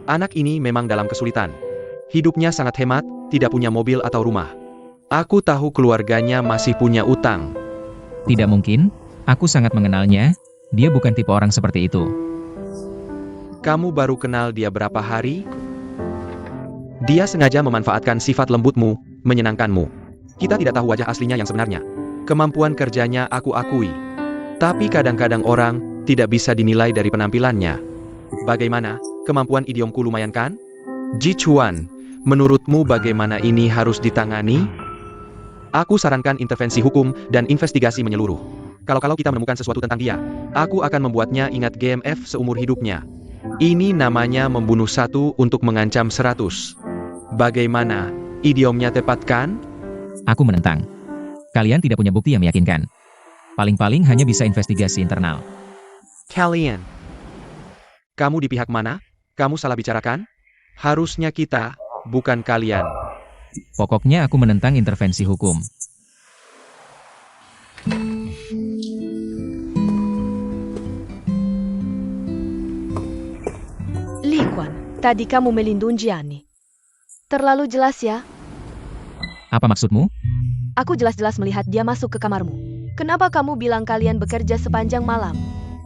Speaker 1: Anak ini memang dalam kesulitan. Hidupnya sangat hemat, tidak punya mobil atau rumah. Aku tahu keluarganya masih punya utang.
Speaker 3: Tidak mungkin, aku sangat mengenalnya, dia bukan tipe orang seperti itu.
Speaker 1: Kamu baru kenal dia berapa hari? Dia sengaja memanfaatkan sifat lembutmu, menyenangkanmu. Kita tidak tahu wajah aslinya yang sebenarnya. Kemampuan kerjanya aku akui. Tapi kadang-kadang orang tidak bisa dinilai dari penampilannya. Bagaimana? Kemampuan idiomku lumayan kan? Ji Chuan, menurutmu bagaimana ini harus ditangani? Aku sarankan intervensi hukum dan investigasi menyeluruh. Kalau kita menemukan sesuatu tentang dia, aku akan membuatnya ingat GMF seumur hidupnya. Ini namanya membunuh satu untuk mengancam 100. Bagaimana? Idiomnya tepat kan?
Speaker 3: Aku menentang. Kalian tidak punya bukti yang meyakinkan. Paling-paling hanya bisa investigasi internal.
Speaker 1: Kalian. Kamu di pihak mana? Kamu salah bicarakan? Harusnya kita, bukan kalian.
Speaker 3: Pokoknya aku menentang intervensi hukum.
Speaker 4: Li Quan, tadi kamu melindungi Gianni. Terlalu jelas ya.
Speaker 3: Apa maksudmu?
Speaker 4: Aku jelas-jelas melihat dia masuk ke kamarmu. Kenapa kamu bilang kalian bekerja sepanjang malam?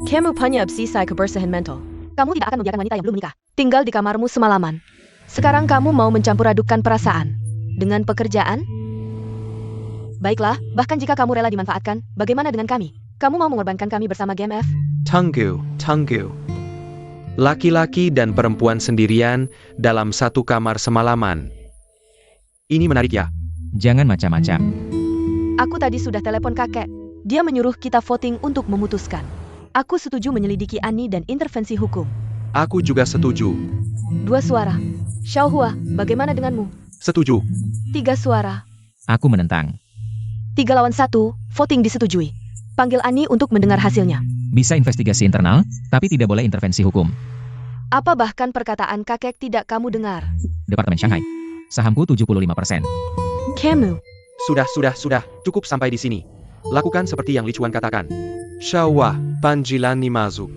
Speaker 4: Kamu punya obsesi kebersihan mental. Kamu tidak akan membiarkan wanita yang belum menikah tinggal di kamarmu semalaman. Sekarang kamu mau mencampur adukan perasaan dengan pekerjaan? Baiklah, bahkan jika kamu rela dimanfaatkan, bagaimana dengan kami? Kamu mau mengorbankan kami bersama GMF?
Speaker 1: Tunggu. Laki-laki dan perempuan sendirian dalam satu kamar semalaman. Ini menarik ya?
Speaker 3: Jangan macam-macam.
Speaker 4: Aku tadi sudah telepon kakek. Dia menyuruh kita voting untuk memutuskan. Aku setuju menyelidiki Annie dan intervensi hukum.
Speaker 1: Aku juga setuju.
Speaker 4: 2 suara. Xiaohua, bagaimana denganmu?
Speaker 1: Setuju.
Speaker 4: 3 suara.
Speaker 3: Aku menentang.
Speaker 4: 3 lawan 1, voting disetujui. Panggil Annie untuk mendengar hasilnya.
Speaker 3: Bisa investigasi internal, tapi tidak boleh intervensi hukum.
Speaker 4: Apa bahkan perkataan kakek tidak kamu dengar?
Speaker 3: Departemen Shanghai. Sahamku 75%.
Speaker 4: Kamu.
Speaker 1: Sudah. Cukup sampai di sini. Lakukan seperti yang Li Chuan katakan. Shawa, panggilan ni Mazuk.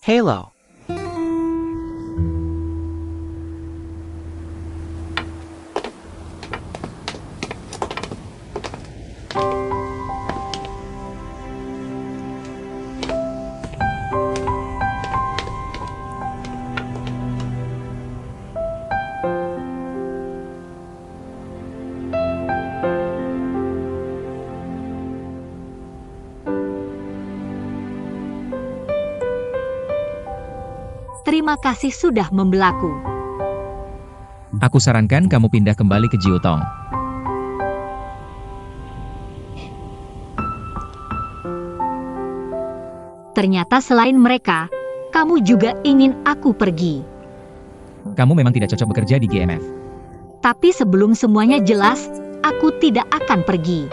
Speaker 1: Hello.
Speaker 2: Terima kasih sudah membelaku.
Speaker 3: Aku sarankan kamu pindah kembali ke Jiutong.
Speaker 2: Ternyata selain mereka, kamu juga ingin aku pergi.
Speaker 3: Kamu memang tidak cocok bekerja di GMF.
Speaker 2: Tapi sebelum semuanya jelas, aku tidak akan pergi.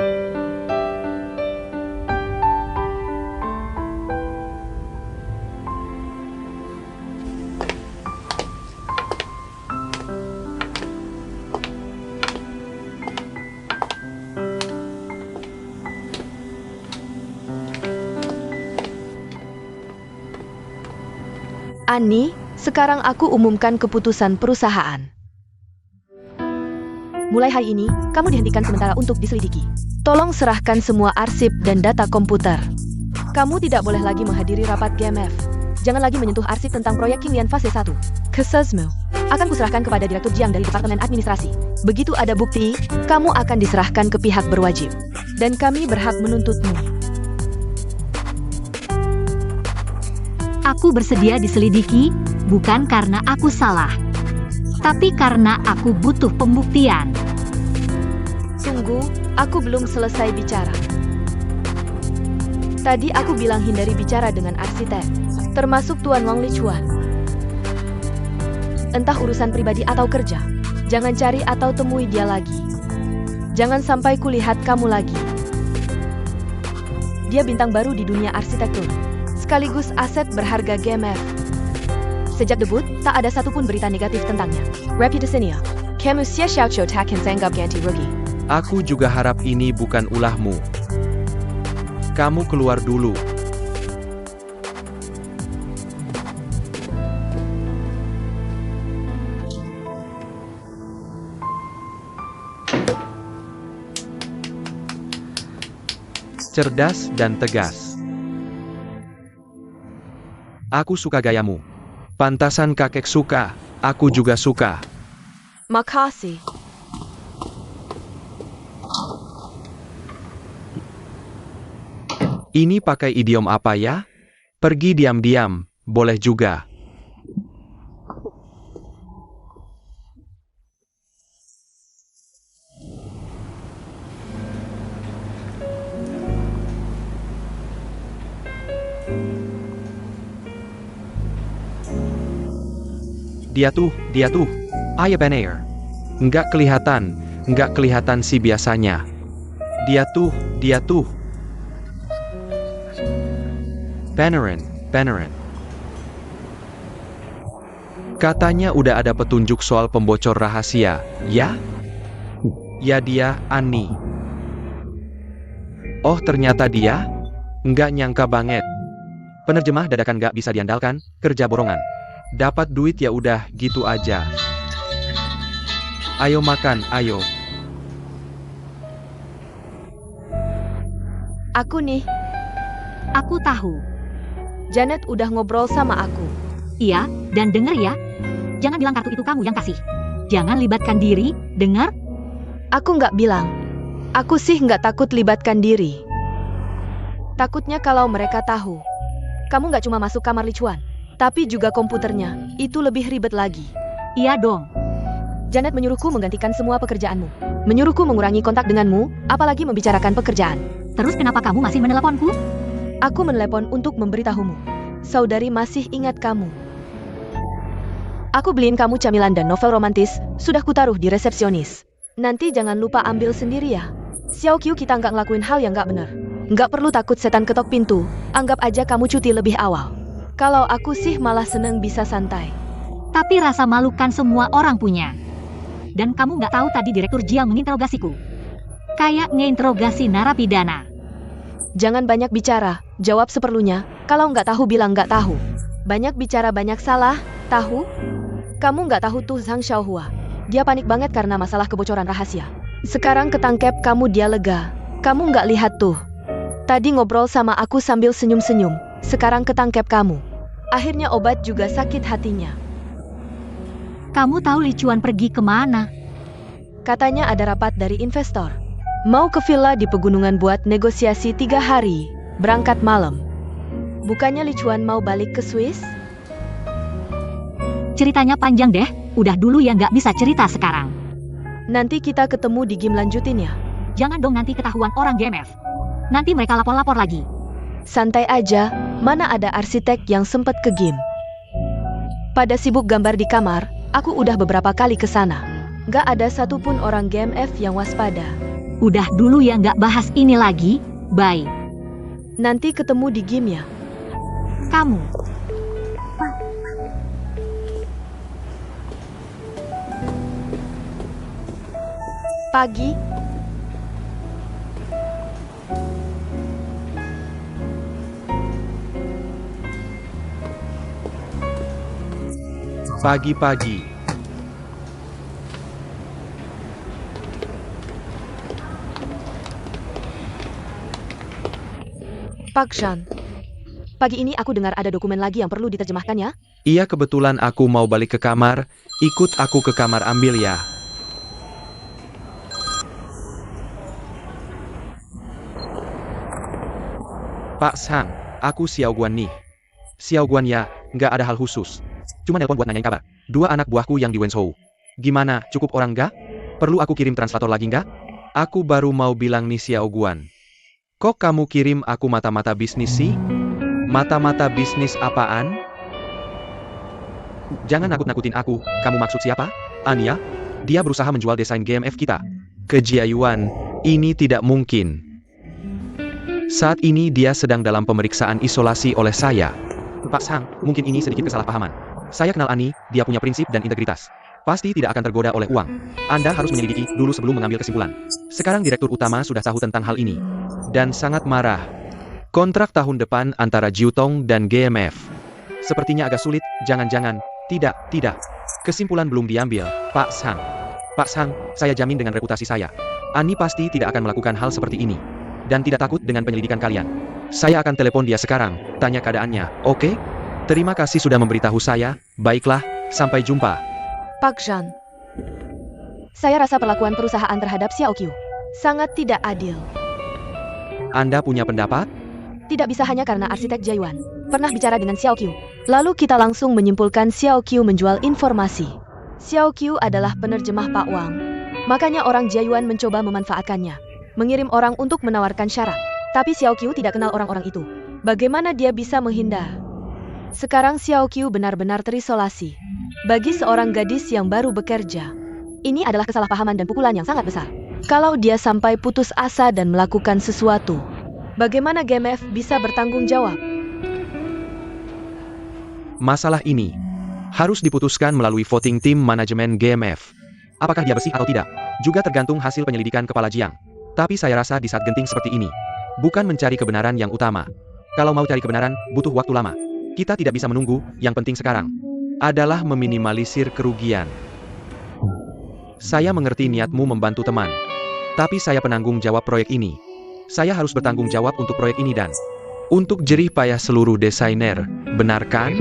Speaker 4: Annie, sekarang aku umumkan keputusan perusahaan. Mulai hari ini, kamu dihentikan sementara untuk diselidiki. Tolong serahkan semua arsip dan data komputer. Kamu tidak boleh lagi menghadiri rapat GMF. Jangan lagi menyentuh arsip tentang proyek Qinglian fase 1. Kesesmu akan kuserahkan kepada Direktur Jiang dari Departemen Administrasi. Begitu ada bukti, kamu akan diserahkan ke pihak berwajib. Dan kami berhak menuntutmu.
Speaker 2: Aku bersedia diselidiki, bukan karena aku salah, tapi karena aku butuh pembuktian.
Speaker 4: Tunggu, aku belum selesai bicara. Tadi aku bilang hindari bicara dengan arsitek, termasuk Tuan Wang Lichuan. Entah urusan pribadi atau kerja, jangan cari atau temui dia lagi. Jangan sampai kulihat kamu lagi. Dia bintang baru di dunia arsitektur, sekaligus aset berharga GMF. Sejak debut, tak ada satupun berita negatif tentangnya. Reputasinya, kamu sia-sia tak sanggap ganti rugi.
Speaker 1: Aku juga harap ini bukan ulahmu. Kamu keluar dulu. Cerdas dan tegas. Aku suka gayamu. Pantasan kakek suka, aku juga suka.
Speaker 4: Makasih.
Speaker 1: Ini pakai idiom apa ya? Pergi diam-diam, boleh juga. Dia tuh, Ayah Benair. Nggak kelihatan sih biasanya. Dia tuh. Beneran. Katanya udah ada petunjuk soal pembocor rahasia, ya? Ya dia, Annie. Oh ternyata dia? Nggak nyangka banget. Penerjemah dadakan nggak bisa diandalkan, kerja borongan. Dapat duit ya udah gitu aja. Ayo makan, ayo.
Speaker 4: Aku nih,
Speaker 2: Aku tahu.
Speaker 4: Janet udah ngobrol sama aku.
Speaker 2: Iya, dan denger ya. Jangan bilang kartu itu kamu yang kasih. Jangan libatkan diri, dengar?
Speaker 4: Aku nggak bilang. Aku sih nggak takut libatkan diri. Takutnya kalau mereka tahu. Kamu nggak cuma masuk kamar Lichuan, tapi juga komputernya. Itu lebih ribet lagi.
Speaker 2: Iya dong.
Speaker 4: Janet menyuruhku menggantikan semua pekerjaanmu. Menyuruhku mengurangi kontak denganmu, apalagi membicarakan pekerjaan.
Speaker 2: Terus kenapa kamu masih meneleponku?
Speaker 4: Aku menelepon untuk memberitahumu. Saudari masih ingat kamu. Aku beliin kamu camilan dan novel romantis, sudah kutaruh di resepsionis. Nanti jangan lupa ambil sendiri ya. Xiao Qiu, kita nggak ngelakuin hal yang nggak benar. Nggak perlu takut setan ketok pintu, anggap aja kamu cuti lebih awal. Kalau aku sih malah seneng bisa santai.
Speaker 2: Tapi rasa malu kan semua orang punya. Dan kamu nggak tahu tadi Direktur Jiang menginterogasiku. Kayak ngeinterogasi narapidana.
Speaker 4: Jangan banyak bicara, jawab seperlunya. Kalau nggak tahu bilang nggak tahu. Banyak bicara banyak salah, tahu? Kamu nggak tahu tuh Zhang Xiaohua. Dia panik banget karena masalah kebocoran rahasia. Sekarang ketangkep kamu dia lega. Kamu nggak lihat tuh. Tadi ngobrol sama aku sambil senyum-senyum. Sekarang ketangkep kamu. Akhirnya Obat juga sakit hatinya.
Speaker 2: Kamu tahu Li Chuan pergi kemana?
Speaker 4: Katanya ada rapat dari investor. Mau ke villa di pegunungan buat negosiasi 3 hari. Berangkat malam. Bukannya Li Chuan mau balik ke Swiss?
Speaker 2: Ceritanya panjang deh, udah dulu ya nggak bisa cerita sekarang.
Speaker 4: Nanti kita ketemu di game lanjutin ya.
Speaker 2: Jangan dong nanti ketahuan orang GMF. Nanti mereka lapor-lapor lagi.
Speaker 4: Santai aja, mana ada arsitek yang sempet ke game. Pada sibuk gambar di kamar, aku udah beberapa kali ke sana. Nggak ada satupun orang GMF yang waspada.
Speaker 2: Udah dulu ya nggak bahas ini lagi, bye.
Speaker 4: Nanti ketemu di game ya.
Speaker 2: Kamu.
Speaker 4: Pagi.
Speaker 1: Pagi-pagi.
Speaker 4: Pak Jean. Pagi ini aku dengar ada dokumen lagi yang perlu diterjemahkan ya?
Speaker 1: Iya, kebetulan aku mau balik ke kamar. Ikut aku ke kamar ambil ya. Pak Sang, aku Xiao Guan nih. Xiao Guan ya, nggak ada hal khusus. Cuma nelpon buat nanyain kabar. 2 anak buahku yang di Wenzhou. Gimana, cukup orang nggak? Perlu aku kirim translator lagi nggak? Aku baru mau bilang nih Xiao Guan. Kok kamu kirim aku mata-mata bisnis sih? Mata-mata bisnis apaan? Jangan nakut-nakutin aku, kamu maksud siapa? Anya? Dia berusaha menjual desain GMF kita. Ke Jia Yuan, ini tidak mungkin. Saat ini dia sedang dalam pemeriksaan isolasi oleh saya. Pak Sang, mungkin ini sedikit kesalahpahaman. Saya kenal Ani, dia punya prinsip dan integritas. Pasti tidak akan tergoda oleh uang. Anda harus menyelidiki dulu sebelum mengambil kesimpulan. Sekarang direktur utama sudah tahu tentang hal ini. Dan sangat marah. Kontrak tahun depan antara Jiutong dan GMF. Sepertinya agak sulit, jangan-jangan. Tidak. Kesimpulan belum diambil, Pak Sang. Pak Sang, saya jamin dengan reputasi saya. Ani pasti tidak akan melakukan hal seperti ini. Dan tidak takut dengan penyelidikan kalian. Saya akan telepon dia sekarang, tanya keadaannya, oke? Terima kasih sudah memberitahu saya, baiklah, sampai jumpa.
Speaker 4: Pak Jean. Saya rasa perlakuan perusahaan terhadap Xiao Qiu sangat tidak adil.
Speaker 1: Anda punya pendapat?
Speaker 4: Tidak bisa hanya karena arsitek Jiayuan pernah bicara dengan Xiao Qiu. Lalu kita langsung menyimpulkan Xiao Qiu menjual informasi. Xiao Qiu adalah penerjemah Pak Wang. Makanya orang Jiayuan mencoba memanfaatkannya. Mengirim orang untuk menawarkan syarat. Tapi Xiao Qiu tidak kenal orang-orang itu. Bagaimana dia bisa menghindar? Sekarang Xiao Qiu benar-benar terisolasi. Bagi seorang gadis yang baru bekerja, ini adalah kesalahpahaman dan pukulan yang sangat besar. Kalau dia sampai putus asa dan melakukan sesuatu, bagaimana GMF bisa bertanggung jawab?
Speaker 1: Masalah ini harus diputuskan melalui voting tim manajemen GMF. Apakah dia bersih atau tidak? Juga tergantung hasil penyelidikan Kepala Jiang. Tapi saya rasa di saat genting seperti ini, bukan mencari kebenaran yang utama. Kalau mau cari kebenaran, butuh waktu lama. Kita tidak bisa menunggu, yang penting sekarang adalah meminimalisir kerugian. Saya mengerti niatmu membantu teman. Tapi saya penanggung jawab proyek ini. Saya harus bertanggung jawab untuk proyek ini dan untuk jerih payah seluruh desainer, benar kan?